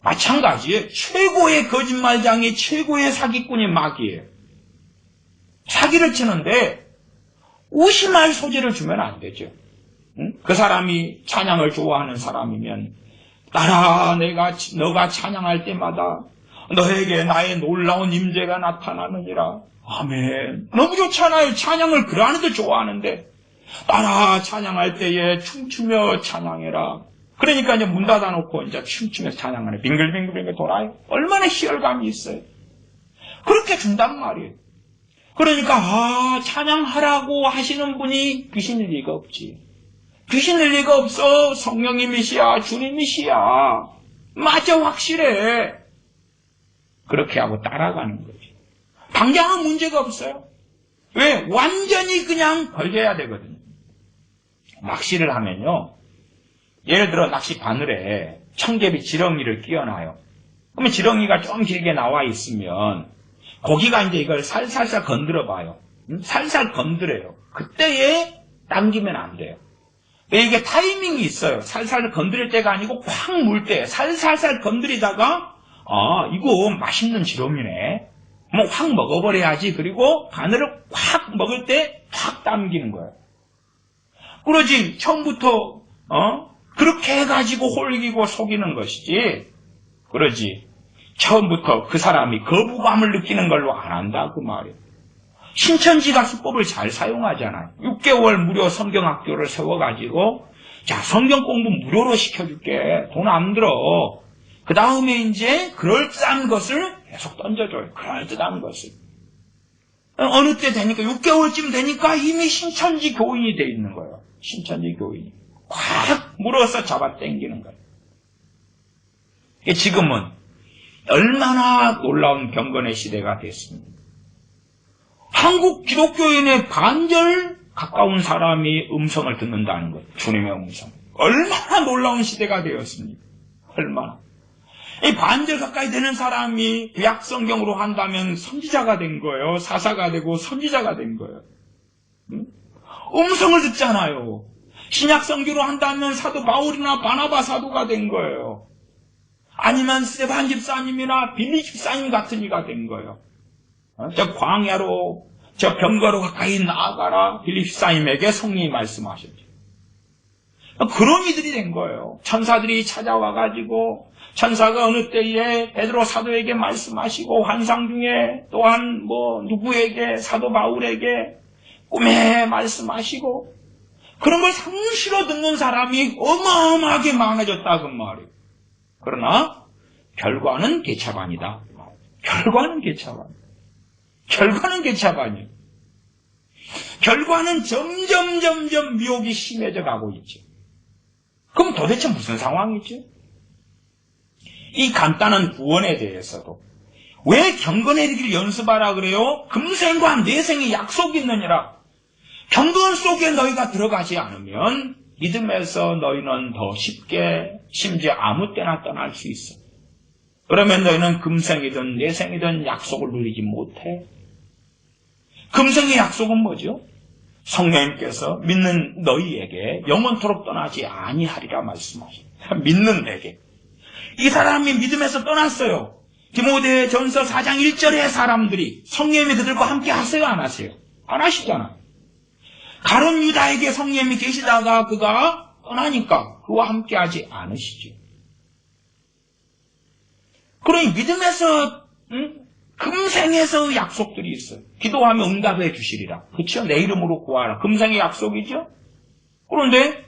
마찬가지에 최고의 거짓말장이 최고의 사기꾼이 마귀예요. 사기를 치는데 의심할 소지를 주면 안 되죠. 응? 그 사람이 찬양을 좋아하는 사람이면 따라 너가 찬양할 때마다 너에게 나의 놀라운 임재가 나타나느니라. 아멘. 너무 좋잖아요. 찬양을 그러한데도 좋아하는데 따라 찬양할 때에 춤추며 찬양해라. 그러니까 이제 문 닫아놓고 이제 춤추며 찬양하네. 빙글빙글 돌아요. 얼마나 희열감이 있어요. 그렇게 준단 말이에요. 그러니까 찬양하라고 하시는 분이 귀신일 리가 없지. 귀신일 리가 없어. 성령님이시야. 주님이시야. 맞아, 확실해. 그렇게 하고 따라가는 거지. 당장은 문제가 없어요. 왜? 완전히 그냥 걸려야 되거든요. 낚시를 하면요. 예를 들어 낚시 바늘에 청개비 지렁이를 끼워놔요. 그러면 지렁이가 좀 길게 나와 있으면 고기가 이제 이걸 살살살 건드려 봐요. 살살 건드려요. 그때에 당기면 안 돼요. 이게 타이밍이 있어요. 살살 건드릴 때가 아니고 확 물 때 살살살 건드리다가 이거 맛있는 지렁이네. 뭐 확 먹어버려야지. 그리고 바늘을 확 먹을 때 확 당기는 거예요. 그러지 처음부터 그렇게 해가지고 홀리고 속이는 것이지. 그러지 처음부터 그 사람이 거부감을 느끼는 걸로 안 한다 그 말이에요. 신천지가 수법을 잘 사용하잖아요. 6개월 무료 성경학교를 세워가지고 자 성경 공부 무료로 시켜줄게. 돈 안 들어. 그 다음에 이제 그럴듯한 것을 계속 던져줘요. 그럴듯한 것을. 어느 때 되니까 6개월쯤 되니까 이미 신천지 교인이 돼 있는 거예요. 신천지 교인이. 확 물어서 잡아 당기는 거예요. 지금은 얼마나 놀라운 경건의 시대가 됐습니다. 한국 기독교인의 반절 가까운 사람이 음성을 듣는다는 거예요. 주님의 음성. 얼마나 놀라운 시대가 되었습니까? 얼마나. 이 반절 가까이 되는 사람이 구약성경으로 한다면 선지자가 된 거예요. 사사가 되고 선지자가 된 거예요. 음성을 듣잖아요. 신약성경으로 한다면 사도 바울이나 바나바 사도가 된 거예요. 아니면 스데반 집사님이나 빌리 집사님 같은 이가 된 거예요. 저 광야로 저 병거로 가까이 나아가라. 빌리 집사님에게 성령이 말씀하셨죠. 그런 이들이 된 거예요. 천사들이 찾아와가지고 천사가 어느 때에 베드로 사도에게 말씀하시고 환상 중에 또한 누구에게 사도 바울에게 꿈에 말씀하시고 그런 걸 상시로 듣는 사람이 어마어마하게 많아졌다 그 말이에요. 그러나 결과는 개차반이다. 결과는 개차반. 결과는 개차반이에요. 결과는 점점 미혹이 심해져 가고 있죠. 그럼 도대체 무슨 상황이죠? 이 간단한 구원에 대해서도 왜 경건해지기를 연습하라 그래요? 금생과 내생의 약속이 있느니라. 경건 속에 너희가 들어가지 않으면 믿음에서 너희는 더 쉽게 심지어 아무 때나 떠날 수 있어. 그러면 너희는 금생이든 내생이든 약속을 누리지 못해. 금생의 약속은 뭐죠? 성령님께서 믿는 너희에게 영원토록 떠나지 아니하리라 말씀하십니다. 믿는 내게. 이 사람이 믿음에서 떠났어요. 디모데전서 4장 1절의 사람들이 성령님이 그들과 함께 하세요? 안 하세요? 안 하시잖아요. 가룟 유다에게 성령님이 계시다가 그가 떠나니까 그와 함께하지 않으시죠. 그러니 믿음에서 금생에서 약속들이 있어요. 기도하면 응답해 주시리라. 그렇죠? 내 이름으로 구하라. 금생의 약속이죠. 그런데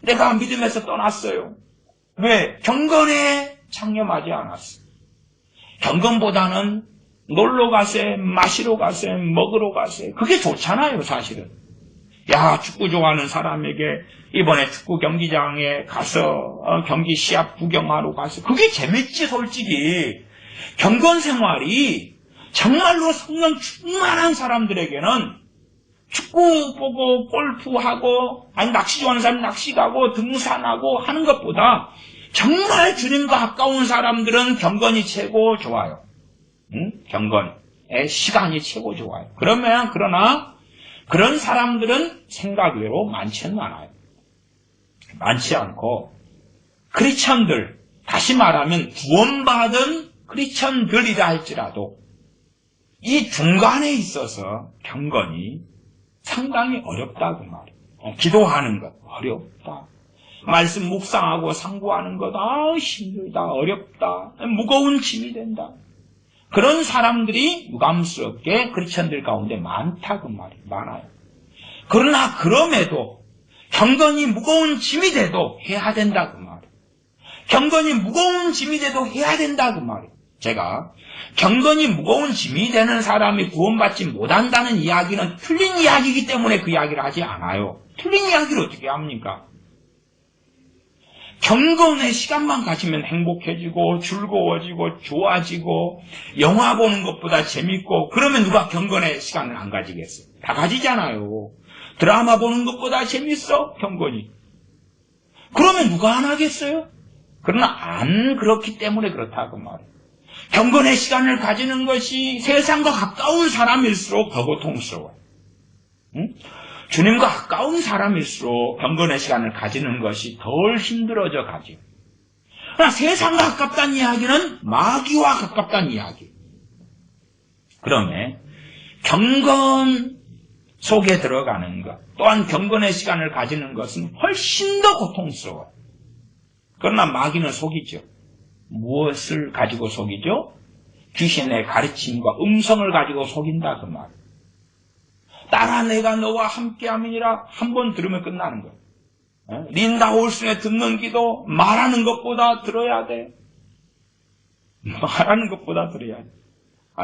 내가 믿음에서 떠났어요. 왜? 경건에 창념하지 않았어. 경건보다는 놀러 가세, 마시러 가세, 먹으러 가세. 그게 좋잖아요, 사실은. 야, 축구 좋아하는 사람에게 이번에 축구 경기장에 가서 경기 시합 구경하러 가서 그게 재밌지, 솔직히. 경건 생활이 정말로 성령 충만한 사람들에게는 축구 보고 골프하고 아니 낚시 좋아하는 사람 낚시 가고 등산하고 하는 것보다 정말 주님과 가까운 사람들은 경건이 최고 좋아요. 경건의 시간이 최고 좋아요. 그러나 그런 사람들은 생각외로 많지는 않아요. 많지 않고 크리스천들, 다시 말하면 구원받은 크리스천들이라 할지라도 이 중간에 있어서 경건이 상당히 어렵다고 말이에요. 기도하는 것 어렵다. 말씀 묵상하고 상고하는 것 힘들다, 어렵다, 무거운 짐이 된다. 그런 사람들이 유감스럽게 크리스천들 가운데 많다고 말이에요. 많아요. 그러나 그럼에도 경건이 무거운 짐이 돼도 해야 된다고 말이에요. 경건이 무거운 짐이 돼도 해야 된다고 말이에요. 제가 경건이 무거운 짐이 되는 사람이 구원받지 못한다는 이야기는 틀린 이야기이기 때문에 그 이야기를 하지 않아요. 틀린 이야기를 어떻게 합니까? 경건의 시간만 가지면 행복해지고 즐거워지고 좋아지고 영화 보는 것보다 재밌고 그러면 누가 경건의 시간을 안 가지겠어요? 다 가지잖아요. 드라마 보는 것보다 재밌어? 경건이. 그러면 누가 안 하겠어요? 그러나 안 그렇기 때문에 그렇다고 말이에요. 경건의 시간을 가지는 것이 세상과 가까운 사람일수록 더 고통스러워요. 주님과 가까운 사람일수록 경건의 시간을 가지는 것이 덜 힘들어져 가죠. 그러나 세상과 가깝다는 이야기는 마귀와 가깝다는 이야기. 그러면 경건 속에 들어가는 것, 또한 경건의 시간을 가지는 것은 훨씬 더 고통스러워요. 그러나 마귀는 속이죠. 무엇을 가지고 속이죠? 귀신의 가르침과 음성을 가지고 속인다 그 말. 따라 내가 너와 함께함이니라 한 번 들으면 끝나는 거예요. 린다 올슨의 듣는 기도 말하는 것보다 들어야 돼. 말하는 것보다 들어야 돼.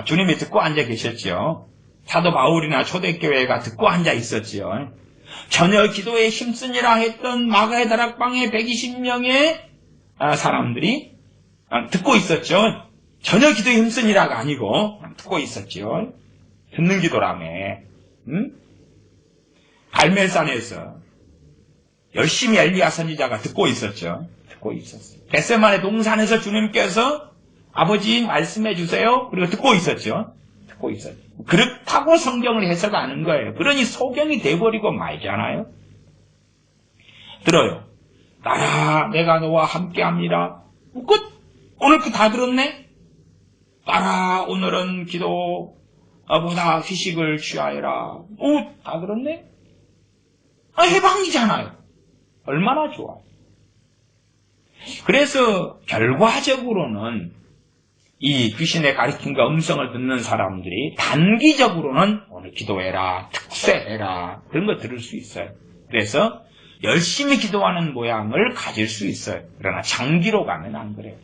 주님이 듣고 앉아 계셨죠. 사도 바울이나 초대교회가 듣고 앉아 있었지요. 전혀 기도에 힘쓰니라 했던 마가의 다락방에 120명의 사람들이 듣고 있었죠. 전혀 기도에 힘쓰니라가 아니고 듣고 있었죠. 듣는 기도라며. 갈멜산에서 열심히 엘리야 선지자가 듣고 있었죠. 듣고 있었어요. 겟세마네 동산에서 주님께서 아버지 말씀해 주세요. 그리고 듣고 있었죠. 듣고 있었죠. 그렇다고 성경을 해석하는 거예요. 그러니 소경이 돼버리고 말잖아요. 들어요. 따라 내가 너와 함께합니다. 끝. 오늘 그 다 들었네. 따라 오늘은 기도보다 휴식을 취하여라. 다 들었네. 해방이잖아요. 얼마나 좋아. 그래서 결과적으로는 이 귀신의 가르침과 음성을 듣는 사람들이 단기적으로는 오늘 기도해라, 특세해라 그런 거 들을 수 있어요. 그래서 열심히 기도하는 모양을 가질 수 있어요. 그러나 장기로 가면 안 그래요.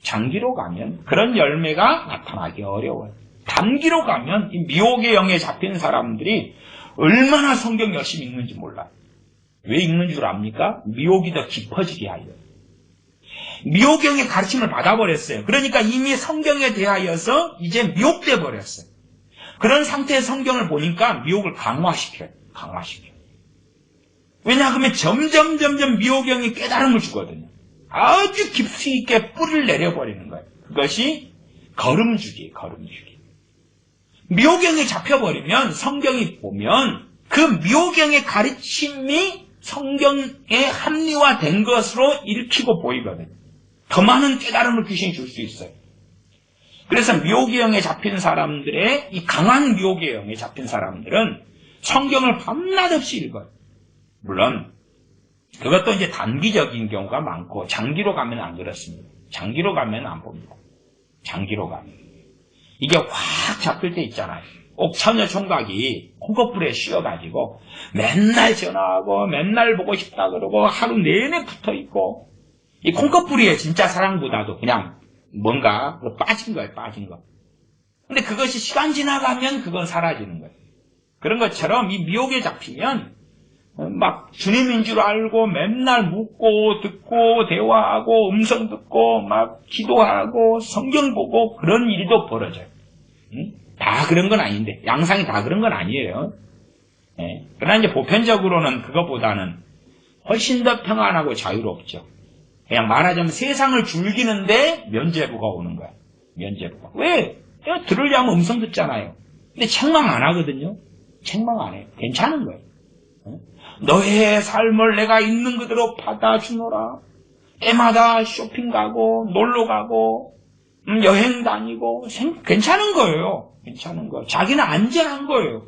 장기로 가면 그런 열매가 나타나기 어려워요. 단기로 가면 이 미혹의 영에 잡힌 사람들이 얼마나 성경 열심히 읽는지 몰라요. 왜 읽는 줄 압니까? 미혹이 더 깊어지게 하려고. 미혹경의 가르침을 받아버렸어요. 그러니까 이미 성경에 대하여서 이제 미혹돼 버렸어요. 그런 상태의 성경을 보니까 미혹을 강화시켜요. 왜냐하면 점점 미혹경이 깨달음을 주거든요. 아주 깊이 있게 뿌리를 내려버리는 거예요. 그것이 걸음주기예요. 미혹경에 잡혀버리면 성경이 보면 그 미혹경의 가르침이 성경에 합리화된 것으로 읽히고 보이거든요. 더 많은 깨달음을 귀신이 줄 수 있어요. 그래서 미혹의 영에 잡힌 사람들의 이 강한 미혹의 영에 잡힌 사람들은 성경을 밤낮 없이 읽어요. 물론 그것도 이제 단기적인 경우가 많고, 장기로 가면 안 그렇습니다. 장기로 가면 안 봅니다. 장기로 가면. 이게 확 잡힐 때 있잖아요. 옥천여 총각이 콩꺼풀에 씌어가지고 맨날 전화하고 맨날 보고 싶다 그러고 하루 내내 붙어있고, 이 콩꺼풀이에 진짜 사랑보다도 그냥 뭔가 빠진 거예요, 빠진 거. 근데 그것이 시간 지나가면 그건 사라지는 거예요. 그런 것처럼 이 미혹에 잡히면 막 주님인 줄 알고 맨날 묻고 듣고 대화하고 음성 듣고 막 기도하고 성경 보고 그런 일도 벌어져요. 다 그런 건 아닌데, 양상이 다 그런 건 아니에요. 예. 그러나 이제 보편적으로는 그것보다는 훨씬 더 평안하고 자유롭죠. 그냥 말하자면 세상을 즐기는데 면죄부가 오는 거야. 면죄부가. 왜? 들으려면 음성 듣잖아요. 근데 책망 안 하거든요. 책망 안 해요. 괜찮은 거예요. 너의 삶을 내가 있는 그대로 받아주노라. 때마다 쇼핑 가고 놀러 가고 여행 다니고 괜찮은 거예요. 괜찮은 거예요. 자기는 안전한 거예요.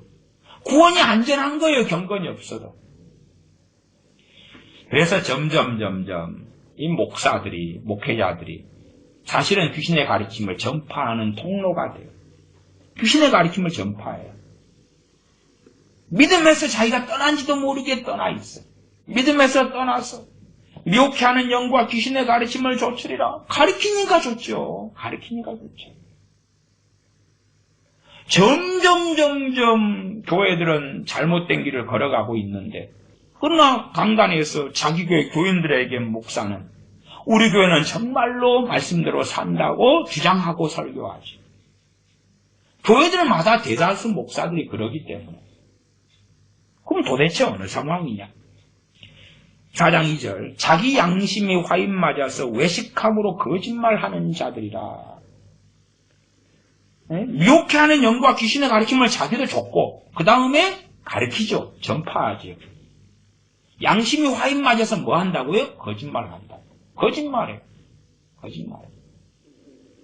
구원이 안전한 거예요. 경건이 없어도. 그래서 점점 이 목사들이, 목회자들이 사실은 귀신의 가르침을 전파하는 통로가 돼요. 귀신의 가르침을 전파해요. 믿음에서 자기가 떠난지도 모르게 떠나 있어. 믿음에서 떠나서 미혹해하는 영과 귀신의 가르침을 조치리라. 가르치니까 좋죠. 가르치니까 좋죠. 점점 교회들은 잘못된 길을 걸어가고 있는데, 그러나 강단에서 자기 교회 교인들에게 목사는 우리 교회는 정말로 말씀대로 산다고 주장하고 설교하지. 교회들마다 대다수 목사들이 그러기 때문에. 그럼 도대체 어느 상황이냐? 4장 2절, 자기 양심이 화인 맞아서 외식함으로 거짓말하는 자들이라. 미혹해하는 영과 귀신의 가르침을 자기도 줬고 그 다음에 가르치죠. 전파하죠. 양심이 화인 맞아서 뭐 한다고요? 거짓말을 한다. 거짓말이에요. 거짓말.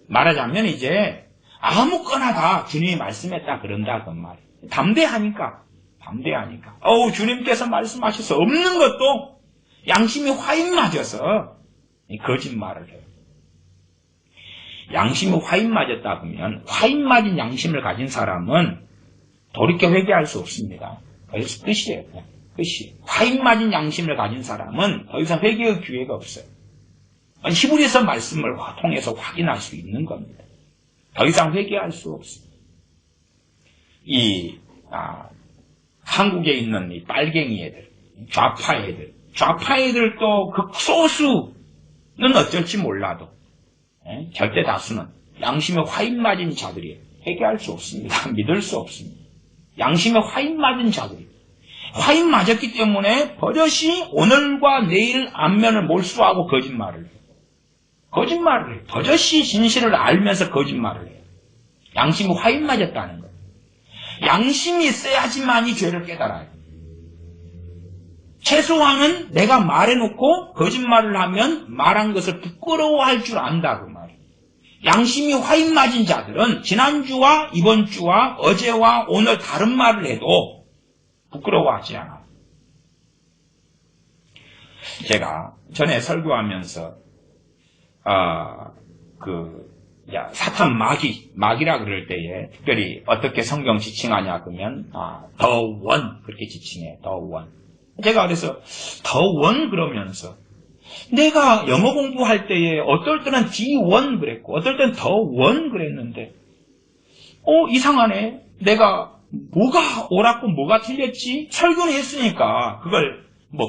말하자면 이제 아무거나 다 주님이 말씀했다 그런다 그 말이에요. 담대하니까. 주님께서 말씀하셔서 없는 것도 양심이 화인 맞아서 거짓말을 해요. 양심이 화인 맞았다 그러면 화인 맞은 양심을 가진 사람은 돌이켜 회개할 수 없습니다. 그래서 끝이에요. 끝이. 화인 맞은 양심을 가진 사람은 더 이상 회개의 기회가 없어요. 히브리서 말씀을 통해서 확인할 수 있는 겁니다. 더 이상 회개할 수 없어요. 한국에 있는 이 빨갱이 애들, 좌파 애들도 극소수는 어쩔지 몰라도 절대 다수는 양심에 화인 맞은 자들이 회개할 수 없습니다. 믿을 수 없습니다. 양심에 화인 맞은 자들이 화인 맞았기 때문에 버젓이 오늘과 내일 안면을 몰수하고 거짓말을 해요. 버젓이 진실을 알면서 거짓말을 해요. 양심이 화인 맞았다는 거예요. 양심이 있어야지만이 죄를 깨달아요. 최소한은 내가 말해놓고 거짓말을 하면 말한 것을 부끄러워할 줄 안다 그 말이에요. 양심이 화인 맞은 자들은 지난주와 이번주와 어제와 오늘 다른 말을 해도 부끄러워하지 않아요. 제가 전에 설교하면서 사탄 마귀라 그럴 때에 특별히 어떻게 성경 지칭하냐 그러면 더 원 그렇게 지칭해. 더 원. 제가 그래서 더 원 그러면서 내가 영어 공부할 때에 어떨 때는 D1 그랬고 어떨 때는 더 원 그랬는데 이상하네. 내가 뭐가 옳았고 뭐가 틀렸지? 설교를 했으니까 그걸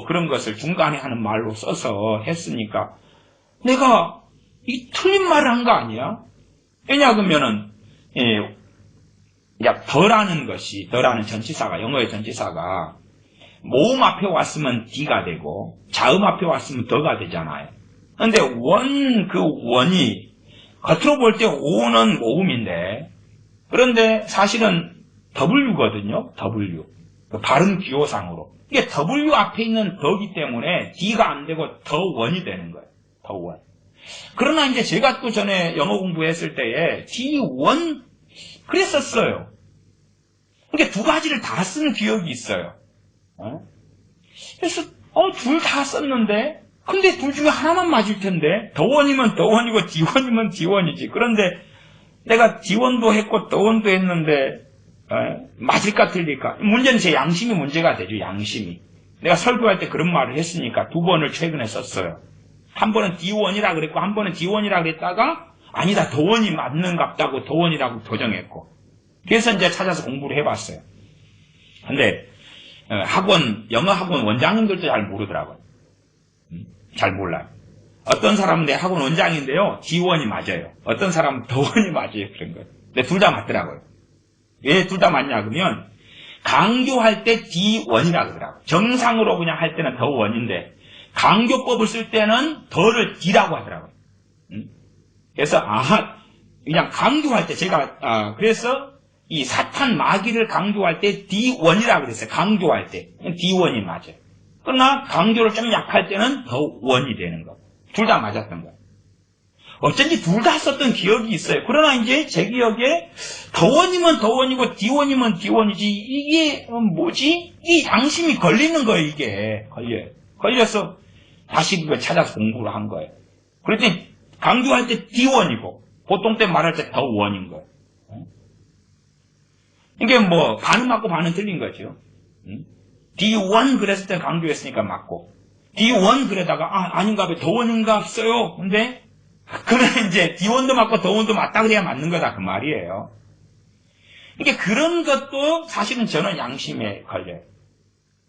그런 것을 중간에 하는 말로 써서 했으니까 내가 이 틀린 말을 한 거 아니야? 왜냐 그러면은 더라는 전치사가 영어의 전치사가 모음 앞에 왔으면 D가 되고 자음 앞에 왔으면 더가 되잖아요. 그런데 그 원이 겉으로 볼 때 O는 모음인데 그런데 사실은 W거든요. W. 발음 기호상으로. 이게 W 앞에 있는 더기 때문에 D가 안 되고 더 원이 되는 거예요. 더 원. 그러나 이제 제가 또 전에 영어 공부했을 때에 D1 그랬었어요. 그러니까 두 가지를 다 쓰는 기억이 있어요. 그래서 둘 다 썼는데, 근데 둘 중에 하나만 맞을 텐데, 더원이면 더원이고 디원이면 디원이지. 그런데 내가 디원도 했고 더원도 했는데 맞을까 틀릴까? 문제는 제 양심이 문제가 되죠. 양심이. 내가 설교할 때 그런 말을 했으니까 2번을 최근에 썼어요. 한 번은 디원이라 그랬고 한 번은 디원이라 그랬다가 아니다 더원이 맞는갑다고 더원이라고 교정했고, 그래서 이제 찾아서 공부를 해봤어요. 근데 영어 학원 원장님들도 잘 모르더라고요. 잘 몰라요. 어떤 사람은 내 학원 원장인데요, D1이 맞아요. 어떤 사람은 더원이 맞아요. 그런 거예요. 근데 둘 다 맞더라고요. 왜 둘 다 맞냐 그러면 강조할 때 D1이라고 그러더라고요. 정상으로 그냥 할 때는 더원인데 강조법을 쓸 때는 더를 D라고 하더라고요. 그래서 그냥 강조할 때 제가 그래서 이 사탄 마귀를 강조할 때 D1이라고 그랬어요. 강조할 때 D1이 맞아요. 그러나 강조를 좀 약할 때는 더 원이 되는 거. 둘 다 맞았던 거예요. 어쩐지 둘 다 썼던 기억이 있어요. 그러나 이제 제 기억에 더원이면 더원이고 디원이면 디원이지 이게 뭐지? 이 양심이 걸리는 거예요. 이게 걸려서 다시 그걸 찾아서 공부를 한 거예요. 그랬더니 강조할 때 디원이고 보통 때 말할 때 더 원인 거예요. 이게 뭐 반은 맞고 반은 틀린 거죠. D1 그랬을 때 강조했으니까 맞고 D1 그러다가 아닌가 봐 더원인가 없어요. 근데 그러면 이제 D1도 맞고 더원도 맞다 그래야 맞는 거다 그 말이에요. 이게 그런 것도 사실은 저는 양심에 걸려요.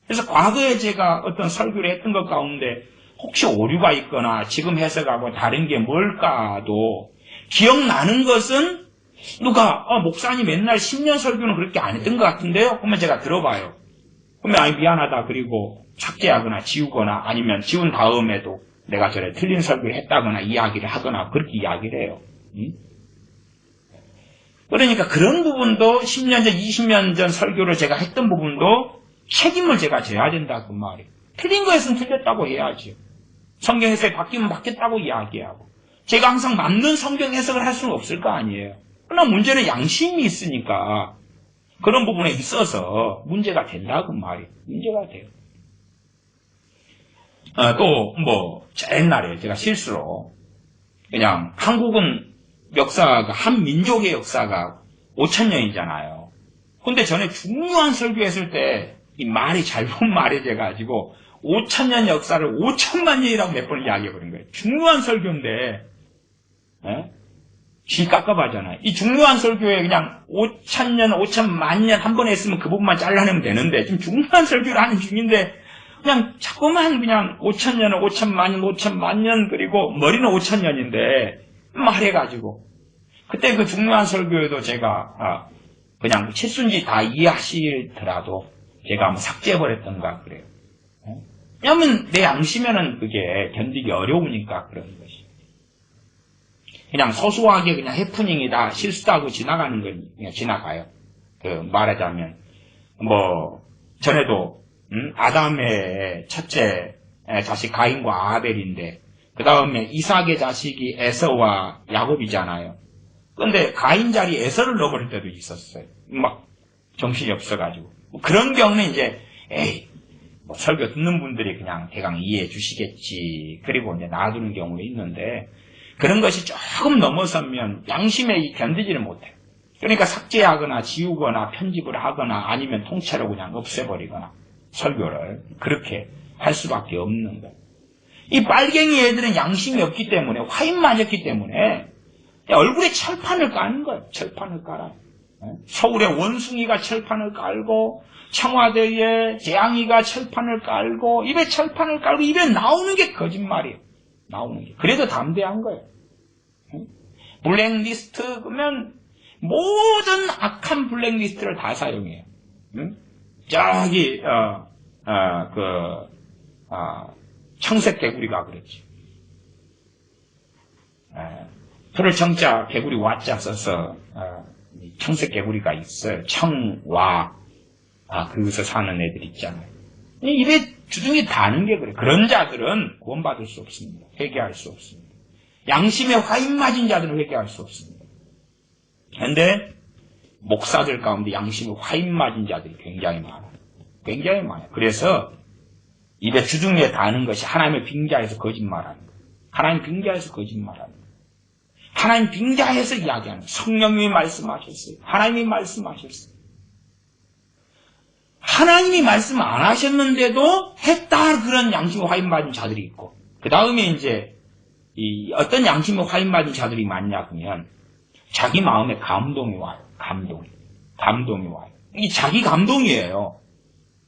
그래서 과거에 제가 어떤 설교를 했던 것 가운데 혹시 오류가 있거나 지금 해석하고 다른 게 뭘까도 기억나는 것은 누가 목사님 맨날 10년 설교는 그렇게 안 했던 것 같은데요. 그러면 제가 들어봐요. 그러면 미안하다 그리고 삭제하거나 지우거나 아니면 지운 다음에도 내가 저래 틀린 설교를 했다거나 이야기를 하거나 그렇게 이야기를 해요. 그러니까 그런 부분도 10년 전 20년 전 설교를 제가 했던 부분도 책임을 제가 져야 된다 그 말이에요. 틀린 거에서는 틀렸다고 해야지. 성경 해석이 바뀌면 바뀌었다고 이야기하고 제가 항상 맞는 성경 해석을 할 수는 없을 거 아니에요. 그러나 문제는 양심이 있으니까 그런 부분에 있어서 문제가 된다 그 말이에요. 문제가 돼요. 또 옛날에 제가 실수로 그냥 한국은 역사가 한 민족의 역사가 5,000년이잖아요. 근데 전에 중요한 설교했을 때 이 말이 잘못 말해져가지고 5,000년 역사를 5천만 년이라고 몇 번 이야기해버린 거예요. 중요한 설교인데 쥐 깝깝하잖아요. 이 중요한 설교에 그냥 5,000년, 5천만 년 한 번에 했으면 그 부분만 잘라내면 되는데 지금 중요한 설교를 하는 중인데 그냥 자꾸만 그냥 5,000년, 5천만 년, 5천만 년 그리고 머리는 5,000년인데 말해가지고 그때 그 중요한 설교에도 제가 그냥 칠순지 다 이해하시더라도 제가 한번 삭제해버렸던가 그래요. 왜냐하면 내 양심에는 그게 견디기 어려우니까 그런 것이. 그냥 소소하게 그냥 해프닝이다 실수다 하고 지나가는 건 그냥 지나가요. 말하자면 전에도 아담의 첫째 자식 가인과 아벨인데 그 다음에 이삭의 자식이 에서와 야곱이잖아요. 그런데 가인 자리에 에서를 넣어버릴 때도 있었어요. 막 정신이 없어가지고. 그런 경우는 이제 설교 듣는 분들이 그냥 대강 이해해 주시겠지. 그리고 이제 놔두는 경우가 있는데 그런 것이 조금 넘어서면 양심에 견디지를 못해요. 그러니까 삭제하거나 지우거나 편집을 하거나 아니면 통째로 그냥 없애버리거나 설교를 그렇게 할 수밖에 없는 거예요. 이 빨갱이 애들은 양심이 없기 때문에 화인 맞았기 때문에 얼굴에 철판을 까는 거예요. 철판을 깔아요. 서울의 원숭이가 철판을 깔고 청와대에 재앙이가 철판을 깔고 입에 철판을 깔고 입에 나오는 게 거짓말이에요. 나오는 게. 그래도 담대한 거예요. 블랙리스트 그러면 모든 악한 블랙리스트를 다 사용해요. 저기 청색 개구리가 그랬지. 풀을 청자 개구리 와자 써서 청색 개구리가 있어요. 청와 거기서 사는 애들 있잖아요. 입에 주둥이 다는 게 그래. 그런 자들은 구원받을 수 없습니다. 회개할 수 없습니다. 양심에 화인 맞은 자들은 회개할 수 없습니다. 그런데 목사들 가운데 양심에 화인 맞은 자들이 굉장히 많아요. 굉장히 많아요. 그래서 입에 주둥이에 닿는 것이 하나님을 빙자해서 거짓말하는 거예요. 하나님 빙자해서 거짓말하는 거예요. 하나님 빙자해서 이야기하는 거예요. 성령님이 말씀하셨어요. 하나님이 말씀하셨어요. 하나님이 말씀 안 하셨는데도 했다 그런 양심을 화인받은 자들이 있고, 그 다음에 이제 어떤 양심을 화인받은 자들이 많냐 그러면 자기 마음에 감동이 와요. 감동이 와요. 이 자기 감동이에요.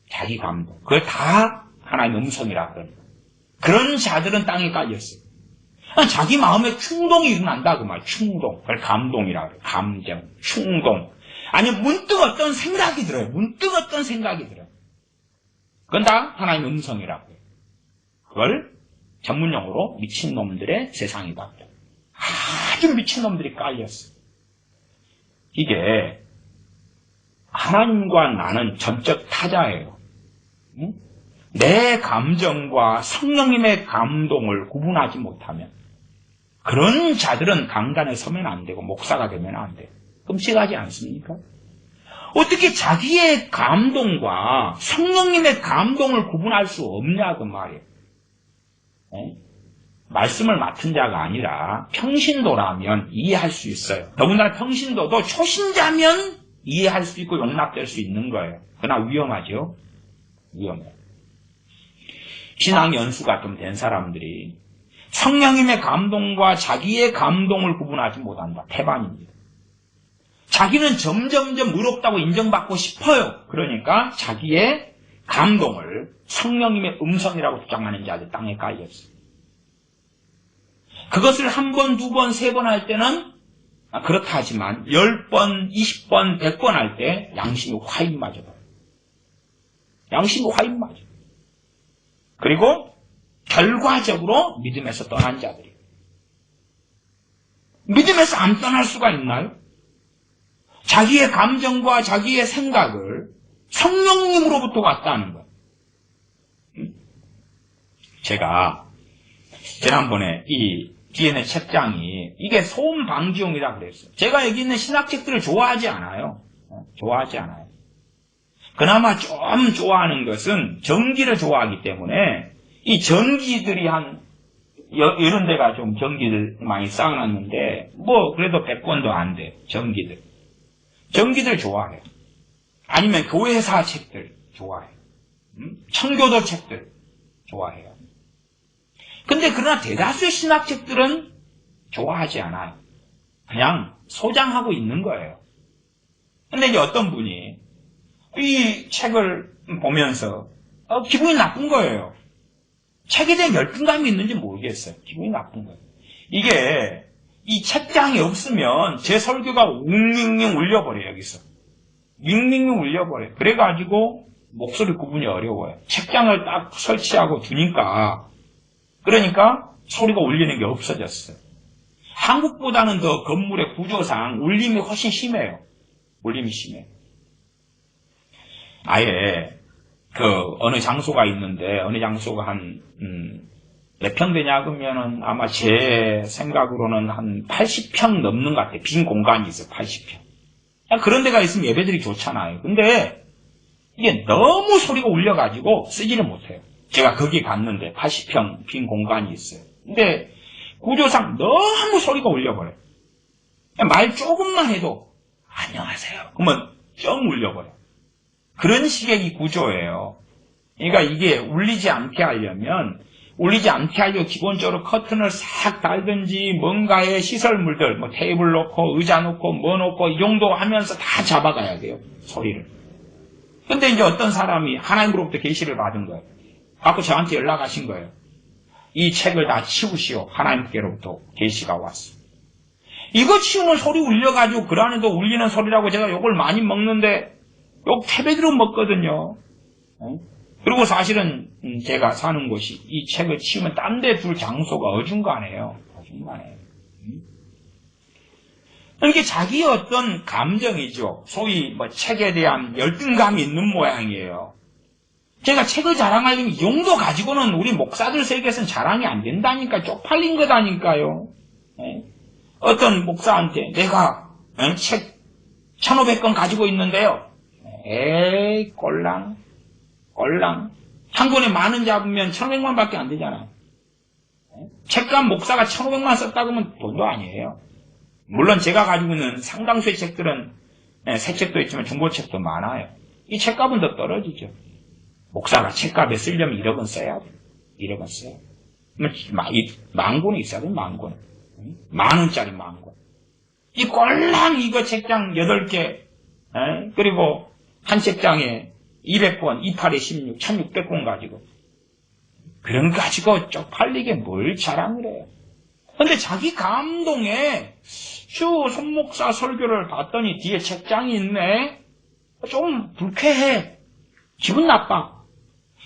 자기 감동. 그걸 다 하나님의 음성이라 그러는 거예요. 그런 자들은 땅에 깔렸어요. 자기 마음에 충동이 일어난다 그 말. 충동. 그걸 감동이라 그래요. 감정, 충동. 아니면 문득 어떤 생각이 들어요. 그건 다 하나님의 음성이라고 해요. 그걸 전문용어로 미친놈들의 세상이다. 아주 미친놈들이 깔렸어요. 이게 하나님과 나는 전적 타자예요. 응? 내 감정과 성령님의 감동을 구분하지 못하면 그런 자들은 강단에 서면 안 되고 목사가 되면 안 돼요. 끔찍하지 않습니까? 어떻게 자기의 감동과 성령님의 감동을 구분할 수 없냐 그 말이에요. 말씀을 맡은 자가 아니라 평신도라면 이해할 수 있어요. 더군다나 평신도도 초신자면 이해할 수 있고 용납될 수 있는 거예요. 그러나 위험하죠. 위험해요. 신앙 연수가 좀 된 사람들이 성령님의 감동과 자기의 감동을 구분하지 못한다. 태반입니다. 자기는 점점점 의롭다고 인정받고 싶어요. 그러니까 자기의 감동을 성령님의 음성이라고 주장하는 자들 땅에 깔렸어요. 그것을 한 번, 두 번, 세 번 할 때는 그렇다 하지만 10번, 20번, 100번 할 때 양심이 화인 맞아요. 양심이 화인 맞아요. 그리고 결과적으로 믿음에서 떠난 자들이에요. 믿음에서 안 떠날 수가 있나요? 자기의 감정과 자기의 생각을 성령님으로부터 왔다는 거예요. 제가 지난번에 이 DNA 책장이 이게 소음 방지용이라 그랬어요. 제가 여기 있는 신학책들을 좋아하지 않아요. 좋아하지 않아요. 그나마 좀 좋아하는 것은 전기를 좋아하기 때문에 이 전기들이 이런 데가 좀 전기를 많이 쌓아놨는데 그래도 100권도 안 돼. 전기들 좋아해요. 아니면 교회사 책들 좋아해요. 청교도 책들 좋아해요. 근데 그러나 대다수의 신학책들은 좋아하지 않아요. 그냥 소장하고 있는 거예요. 근데 이제 어떤 분이 이 책을 보면서 기분이 나쁜 거예요. 책에 대한 열등감이 있는지 모르겠어요. 기분이 나쁜 거예요. 이게 이 책장이 없으면 제 설교가 웅웅웅 울려버려요. 여기서 윙윙 울려버려요. 그래가지고 목소리 구분이 어려워요. 책장을 딱 설치하고 두니까 그러니까 소리가 울리는 게 없어졌어요. 한국보다는 더 건물의 구조상 울림이 훨씬 심해요. 울림이 심해요. 아예 어느 장소가 있는데 어느 장소가 한 몇 평 되냐 그러면은 아마 제 생각으로는 한 80평 넘는 것 같아요. 빈 공간이 있어요. 80평. 그런 데가 있으면 예배들이 좋잖아요. 근데 이게 너무 소리가 울려가지고 쓰지를 못해요. 제가 거기 갔는데 80평 빈 공간이 있어요. 근데 구조상 너무 소리가 울려버려요. 말 조금만 해도 안녕하세요. 그러면 좀 울려버려요. 그런 식의 이 구조예요. 그러니까 이게 울리지 않게 하려면 기본적으로 커튼을 싹 달든지 뭔가의 시설물들 테이블 놓고 의자 놓고 뭐 놓고 이 정도 하면서 다 잡아가야 돼요. 소리를. 근데 이제 어떤 사람이 하나님으로부터 계시를 받은 거예요. 받고 저한테 연락하신 거예요. 이 책을 다 치우시오. 하나님께로부터 계시가 왔어. 이거 치우면 소리 울려가지고 그 안에도 울리는 소리라고 제가 욕을 많이 먹는데 욕 태베기로 먹거든요. 그리고 사실은 제가 사는 곳이 이 책을 치우면 딴 데 둘 장소가 어중간해요. 이게 자기의 어떤 감정이죠. 소위 책에 대한 열등감이 있는 모양이에요. 제가 책을 자랑하려면 이 정도 가지고는 우리 목사들 세계에서는 자랑이 안 된다니까. 쪽팔린 거다니까요. 어떤 목사한테 내가 책 1500권 가지고 있는데요. 에이 꼴랑 한 권에 10,000원 잡으면 1,500만 밖에 안 되잖아요. 책값 목사가 1,500만 썼다고 하면 돈도 아니에요. 물론 제가 가지고 있는 상당수의 책들은 새 책도 있지만 중고책도 많아요. 이 책값은 더 떨어지죠. 목사가 책값에 쓰려면 1억은 써야 돼요. 1억은 써야 돼요. 10,000권이 있어야 돼요. 10,000권. 10,000원짜리 10,000권. 이 꼴랑 이거 책장 8개 그리고 한 책장에 200권, 28에 16, 1,600권 가지고 그런 거 가지고 쪽팔리게 뭘 자랑을 해요. 근데 자기 감동에 손목사 설교를 봤더니 뒤에 책장이 있네. 좀 불쾌해. 기분 나빠.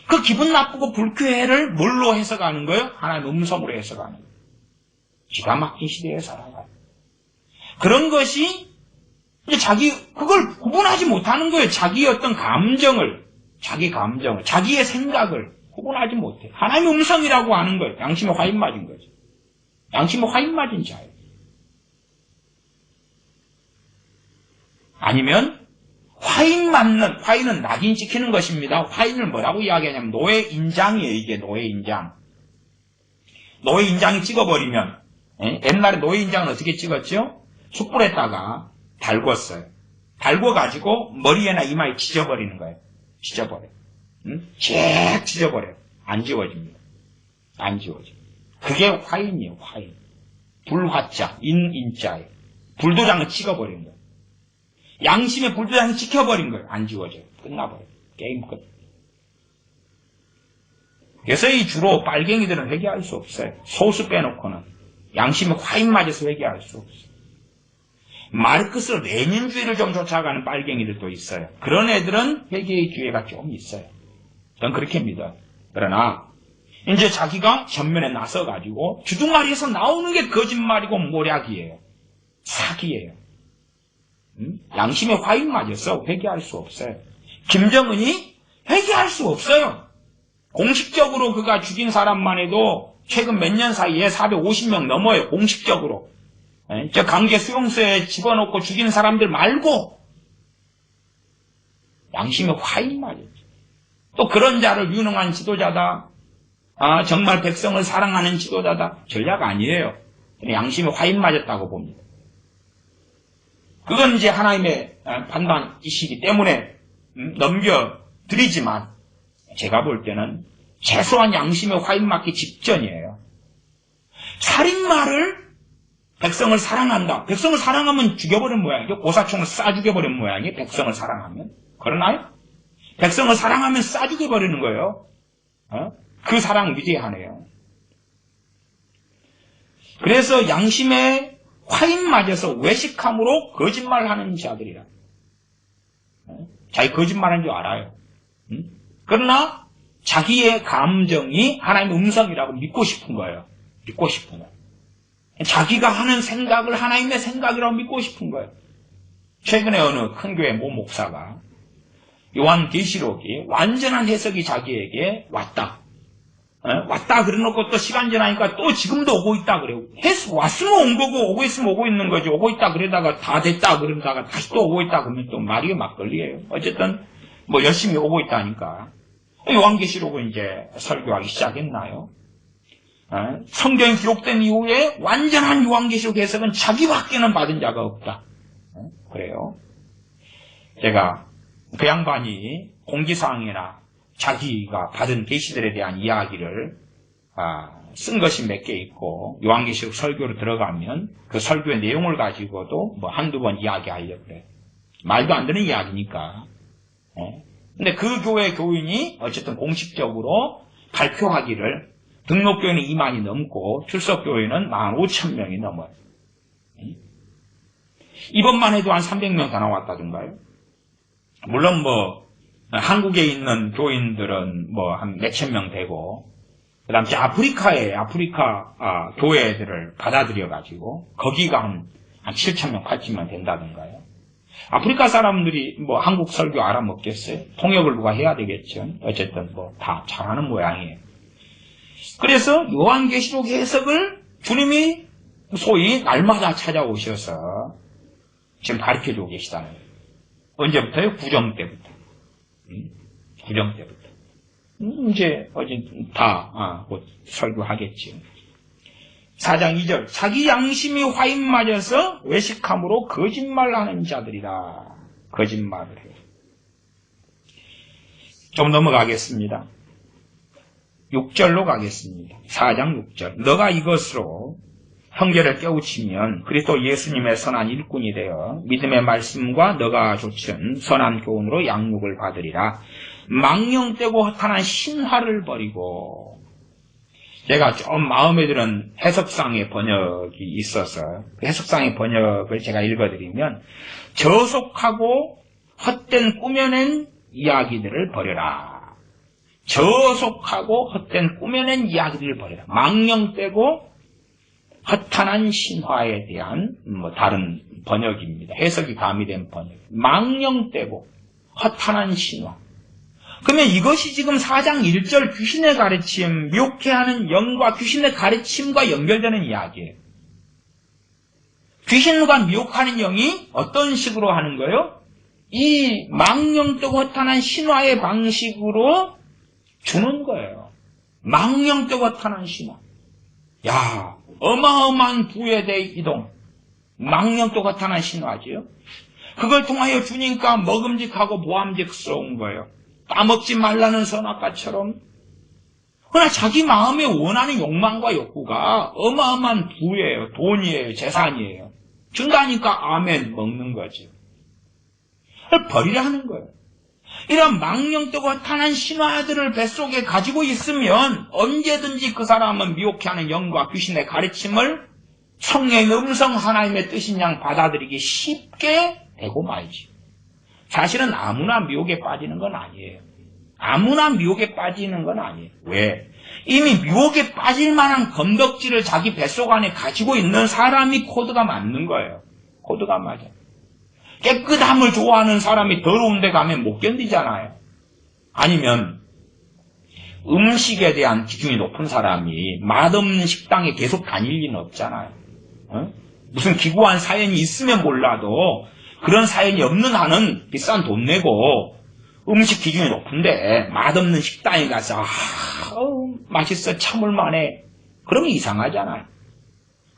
그 기분 나쁘고 불쾌해를 뭘로 해석하는 거예요? 하나님의 음성으로 해석하는 거예요. 기가 막힌 시대에 살아가요. 그런 것이 이제 그걸 구분하지 못하는 거예요. 자기의 어떤 감정을, 자기의 생각을 구분하지 못해. 하나님의 음성이라고 하는 거예요. 양심에 화인 맞은 거죠. 양심에 화인 맞은 자예요. 아니면 화인은 낙인 찍히는 것입니다. 화인을 뭐라고 이야기하냐면 노예인장이에요. 이게 노예인장. 노예인장이 찍어버리면 옛날에 노예인장은 어떻게 찍었죠? 숯불에다가 달궜어요. 달궈가지고 머리에나 이마에 지져버리는 거예요. 지져버려요. 쫙 지져버려요. 안 지워집니다. 안 지워집니다. 그게 화인이에요. 화인. 불화자, 인자예요. 불도장을 찍어버린 거예요. 양심의 불도장을 찍혀버린 거예요. 안 지워져요. 끝나버려요. 게임 끝. 그래서 이 주로 빨갱이들은 회개할 수 없어요. 소수 빼놓고는. 양심의 화인 맞아서 회개할 수 없어요. 마르크스 레닌주의를 좀 쫓아가는 빨갱이들도 있어요. 그런 애들은 회개의 기회가 좀 있어요. 전 그렇게 믿어요. 그러나 이제 자기가 전면에 나서가지고 주둥아리에서 나오는 게 거짓말이고 모략이에요. 사기예요. 양심의 화인 맞아서 회개할 수 없어요. 김정은이 회개할 수 없어요. 공식적으로 그가 죽인 사람만 해도 최근 몇 년 사이에 450명 넘어요. 공식적으로. 저 강제 수용소에 집어넣고 죽인 사람들 말고 양심의 화인 맞았죠. 또 그런 자를 유능한 지도자다. 정말 백성을 사랑하는 지도자다. 전략 아니에요. 양심의 화인 맞았다고 봅니다. 그건 이제 하나님의 판단이시기 때문에 넘겨드리지만 제가 볼 때는 최소한 양심의 화인 맞기 직전이에요. 살인마를 백성을 사랑한다. 백성을 사랑하면 죽여버린 모양이죠. 고사총을 쏴 죽여버린 모양이에요. 백성을 사랑하면. 그러나요? 백성을 사랑하면 쏴 죽여버리는 거예요. 그 사랑 위대하네요. 그래서 양심의 화인 맞아서 외식함으로 거짓말하는 자들이라. 자기 거짓말하는 줄 알아요. 그러나 자기의 감정이 하나님의 음성이라고 믿고 싶은 거예요. 믿고 싶은 거예요. 자기가 하는 생각을 하나님의 생각이라고 믿고 싶은 거예요. 최근에 어느 큰 교회 모 목사가 요한계시록이 완전한 해석이 자기에게 왔다. 왔다 그래놓고 또 시간 지나니까 또 지금도 오고 있다 그래요. 왔으면 온 거고 오고 있으면 오고 있는 거지. 오고 있다 그러다가 다 됐다 그러다가 다시 또 오고 있다 그러면 또 말이 막걸리예요. 어쨌든 뭐 열심히 오고 있다니까. 요한계시록은 이제 설교하기 시작했나요? 성경이 기록된 이후에 완전한 요한계시록 해석은 자기밖에는 받은 자가 없다. 그래요. 제가 그 양반이 공지사항이나 자기가 받은 계시들에 대한 이야기를 쓴 것이 몇 개 있고 요한계시록 설교로 들어가면 그 설교의 내용을 가지고도 뭐 한두 번 이야기하려고 그래요. 말도 안 되는 이야기니까. 근데 그 교회 교인이 어쨌든 공식적으로 발표하기를 등록교인은 20,000이 넘고 출석교인은 15,000명이 넘어요. 이번만 해도 한 300명 다 나왔다던가요. 물론 뭐 한국에 있는 교인들은 뭐 한 몇천 명 되고 그 다음에 아프리카 교회들을 받아들여가지고 거기가 한 7,000명, 8,000명 된다던가요. 아프리카 사람들이 뭐 한국 설교 알아먹겠어요? 통역을 누가 해야 되겠죠. 어쨌든 뭐 다 잘하는 모양이에요. 그래서 요한계시록 해석을 주님이 소위 날마다 찾아오셔서 지금 가르쳐주고 계시다는 거예요. 언제부터요? 구정 때부터. 구정 때부터. 이제 어제 다 곧 설교하겠지요. 4장 2절 자기 양심이 화인 맞아서 외식함으로 거짓말하는 자들이라. 거짓말을 해요. 좀 넘어가겠습니다. 6절로 가겠습니다. 4장 6절 너가 이것으로 형제를 깨우치면 그리스도 예수님의 선한 일꾼이 되어 믿음의 말씀과 너가 좇은 선한 교훈으로 양육을 받으리라. 망령되고 허탄한 신화를 버리고. 제가 좀 마음에 드는 해석상의 번역이 있어서 그 해석상의 번역을 제가 읽어드리면 저속하고 헛된 꾸며낸 이야기들을 버려라. 저속하고 헛된 꾸며낸 이야기들을 버려라. 망령되고 허탄한 신화에 대한 다른 번역입니다. 해석이 가미된 번역. 망령되고 허탄한 신화. 그러면 이것이 지금 4장 1절 귀신의 가르침, 미혹해하는 영과 귀신의 가르침과 연결되는 이야기예요. 귀신과 미혹하는 영이 어떤 식으로 하는 거예요? 이 망령되고 허탄한 신화의 방식으로 주는 거예요. 망령되고 허탄한 신화. 야, 어마어마한 부에 대해 이동. 망령되고 허탄한 신화지요. 그걸 통하여 주니까 먹음직하고 모함직스러운 거예요. 따먹지 말라는 선악과처럼. 그러나 자기 마음에 원하는 욕망과 욕구가 어마어마한 부예요. 돈이에요. 재산이에요. 준다니까 아멘 먹는 거죠. 버리라는 거예요. 이런 망령되고 허탄한 신화들을 뱃속에 가지고 있으면 언제든지 그 사람은 미혹해하는 영과 귀신의 가르침을 성령의 음성 하나님의 뜻인 양 받아들이기 쉽게 되고 말지. 사실은 아무나 미혹에 빠지는 건 아니에요. 아무나 미혹에 빠지는 건 아니에요. 왜? 이미 미혹에 빠질 만한 건덕지를 자기 뱃속 안에 가지고 있는 사람이 코드가 맞는 거예요. 코드가 맞아. 깨끗함을 좋아하는 사람이 더러운 데 가면 못 견디잖아요. 아니면 음식에 대한 기준이 높은 사람이 맛없는 식당에 계속 다닐 리는 없잖아요. 무슨 기구한 사연이 있으면 몰라도 그런 사연이 없는 한은 비싼 돈 내고 음식 기준이 높은데 맛없는 식당에 가서 맛있어 참을만해. 그러면 이상하잖아요.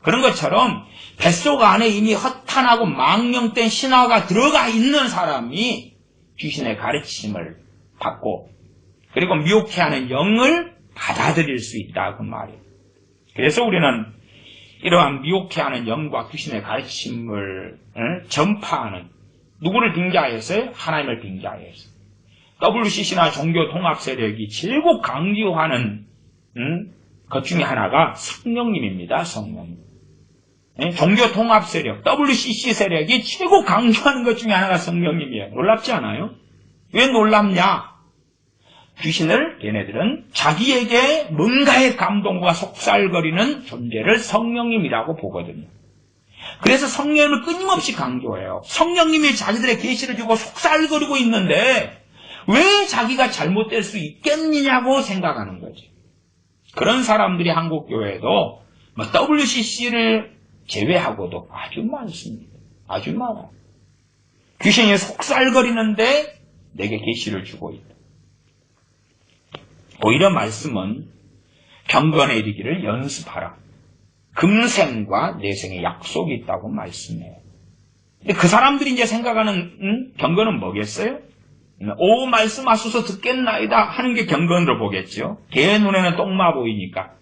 그런 것처럼 뱃속 안에 이미 허탄하고 망령된 신화가 들어가 있는 사람이 귀신의 가르침을 받고 그리고 미혹해하는 영을 받아들일 수 있다 그 말이에요. 그래서 우리는 이러한 미혹해하는 영과 귀신의 가르침을 전파하는 누구를 빙자해서요? 하나님을 빙자해서. WCC나 종교 통합 세력이 최고 강조하는 것 중에 하나가 성령님입니다. 성령님. 종교 통합 세력, WCC 세력이 최고 강조하는 것 중에 하나가 성령님이에요. 놀랍지 않아요? 왜 놀랍냐? 귀신을 얘네들은 자기에게 뭔가의 감동과 속살거리는 존재를 성령님이라고 보거든요. 그래서 성령님을 끊임없이 강조해요. 성령님이 자기들의 계시를 주고 속살거리고 있는데 왜 자기가 잘못될 수 있겠느냐고 생각하는 거지. 그런 사람들이 한국 교회에도 WCC를 제외하고도 아주 많습니다. 아주 많아요. 귀신이 속살거리는데 내게 계시를 주고 있다. 오히려 말씀은 경건에 이르기를 연습하라. 금생과 내생의 약속이 있다고 말씀해요. 근데 그 사람들이 이제 생각하는 경건은 뭐겠어요? 오 말씀하소서 듣겠나이다 하는 게 경건으로 보겠죠. 개 눈에는 똥마 보이니까.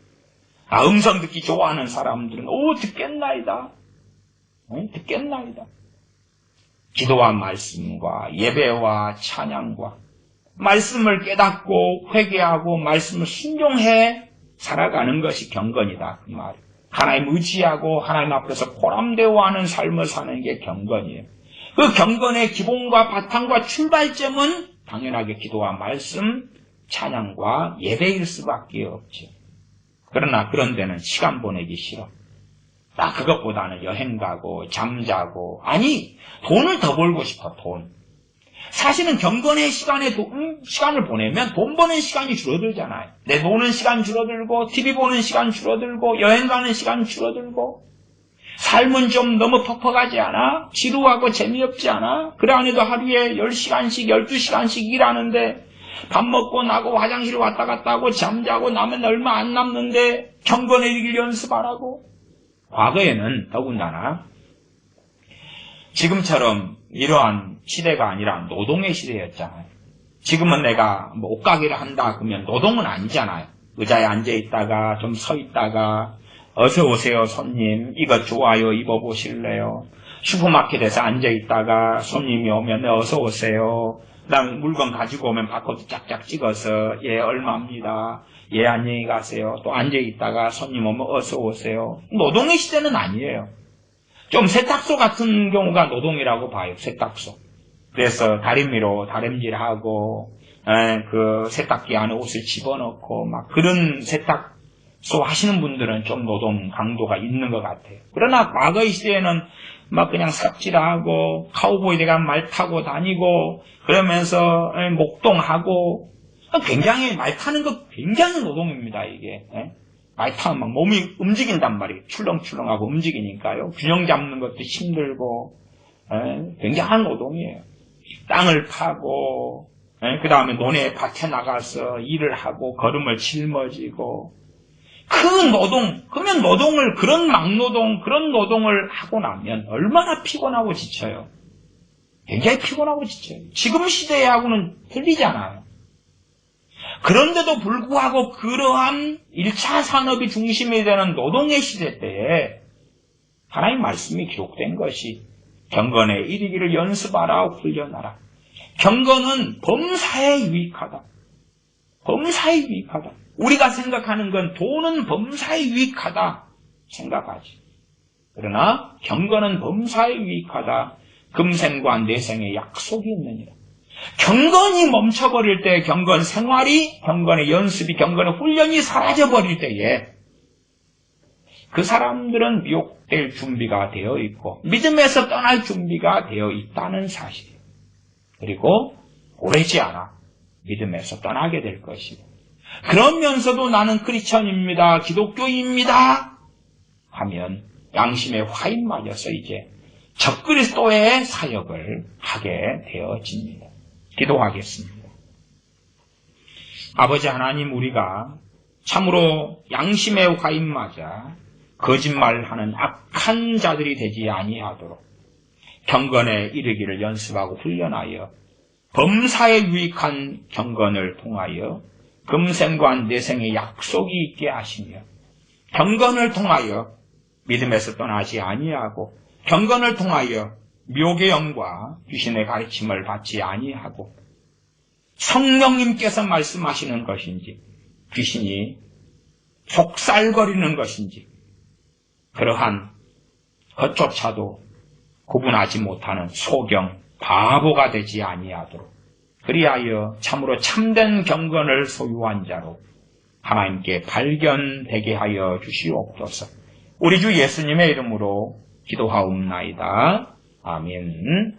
음성 듣기 좋아하는 사람들은 오 듣겠나이다. 듣겠나이다. 기도와 말씀과 예배와 찬양과 말씀을 깨닫고 회개하고 말씀을 순종해 살아가는 것이 경건이다 그 말이에요. 하나님 의지하고 하나님 앞에서 보람되어하는 삶을 사는 게 경건이에요. 그 경건의 기본과 바탕과 출발점은 당연하게 기도와 말씀, 찬양과 예배일 수밖에 없죠. 그러나 그런 데는 시간 보내기 싫어. 나 그것보다는 여행 가고 잠자고 아니 돈을 더 벌고 싶어. 돈. 사실은 경건의 시간을 보내면 돈 버는 시간이 줄어들잖아요. 내 노는 시간 줄어들고 TV 보는 시간 줄어들고 여행 가는 시간 줄어들고 삶은 좀 너무 퍽퍽하지 않아? 지루하고 재미없지 않아? 그래 안 해도 하루에 10시간씩 12시간씩 일하는데 밥 먹고 나고 화장실 왔다 갔다 하고 잠자고 나면 얼마 안 남는데 경건의 일을 연습하라고. 과거에는 더군다나 지금처럼 이러한 시대가 아니라 노동의 시대였잖아요. 지금은 내가 뭐 옷가게를 한다 그러면 노동은 아니잖아요. 의자에 앉아있다가 좀 서있다가 어서 오세요 손님 이거 좋아요 입어보실래요? 슈퍼마켓에서 앉아있다가 손님이 오면 어서 오세요. 그다음에 물건 가지고 오면 바코드 짝짝 찍어서 예 얼마입니다. 예 안녕히 가세요. 또 앉아있다가 손님 오면 어서 오세요. 노동의 시대는 아니에요. 좀 세탁소 같은 경우가 노동이라고 봐요. 세탁소. 그래서 다리미로 다림질하고 그 세탁기 안에 옷을 집어넣고 막 그런 세탁소 하시는 분들은 좀 노동 강도가 있는 것 같아요. 그러나 과거의 시대에는 막 그냥 삽질하고 카우보이 대가 말 타고 다니고 그러면서 목동하고 굉장히 말 타는 거 굉장히 노동입니다. 이게 말 타면 막 몸이 움직인단 말이에요. 출렁출렁하고 움직이니까요. 균형 잡는 것도 힘들고 굉장한 노동이에요. 땅을 파고 그 다음에 논에 밭에 나가서 일을 하고 걸음을 짊어지고 그 노동, 그러면 노동을 그런 막노동, 그런 노동을 하고 나면 얼마나 피곤하고 지쳐요. 굉장히 피곤하고 지쳐요. 지금 시대하고는 틀리잖아요. 그런데도 불구하고 그러한 1차 산업이 중심이 되는 노동의 시대 때에 하나님 말씀이 기록된 것이 경건에 이르기를 연습하라 훈련하라. 경건은 범사에 유익하다. 범사에 유익하다. 우리가 생각하는 건 돈은 범사에 유익하다 생각하지. 그러나 경건은 범사에 유익하다. 금생과 내생에 약속이 있느니라. 경건이 멈춰버릴 때, 경건 생활이, 경건의 연습이, 경건의 훈련이 사라져버릴 때에 그 사람들은 미혹될 준비가 되어 있고 믿음에서 떠날 준비가 되어 있다는 사실이에요. 그리고 오래지 않아 믿음에서 떠나게 될 것이고 그러면서도 나는 크리스천입니다. 기독교입니다. 하면 양심의 화인 맞아서 이제 적그리스도의 사역을 하게 되어집니다. 기도하겠습니다. 아버지 하나님, 우리가 참으로 양심의 화인 맞아 거짓말하는 악한 자들이 되지 아니하도록 경건에 이르기를 연습하고 훈련하여 범사에 유익한 경건을 통하여 금생과 내생의 약속이 있게 하시며 경건을 통하여 믿음에서 떠나지 아니하고 경건을 통하여 미혹의 영과 귀신의 가르침을 받지 아니하고 성령님께서 말씀하시는 것인지 귀신이 속살거리는 것인지 그러한 것조차도 구분하지 못하는 소경 바보가 되지 아니하도록 그리하여 참으로 참된 경건을 소유한 자로 하나님께 발견되게 하여 주시옵소서. 우리 주 예수님의 이름으로 기도하옵나이다. 아멘.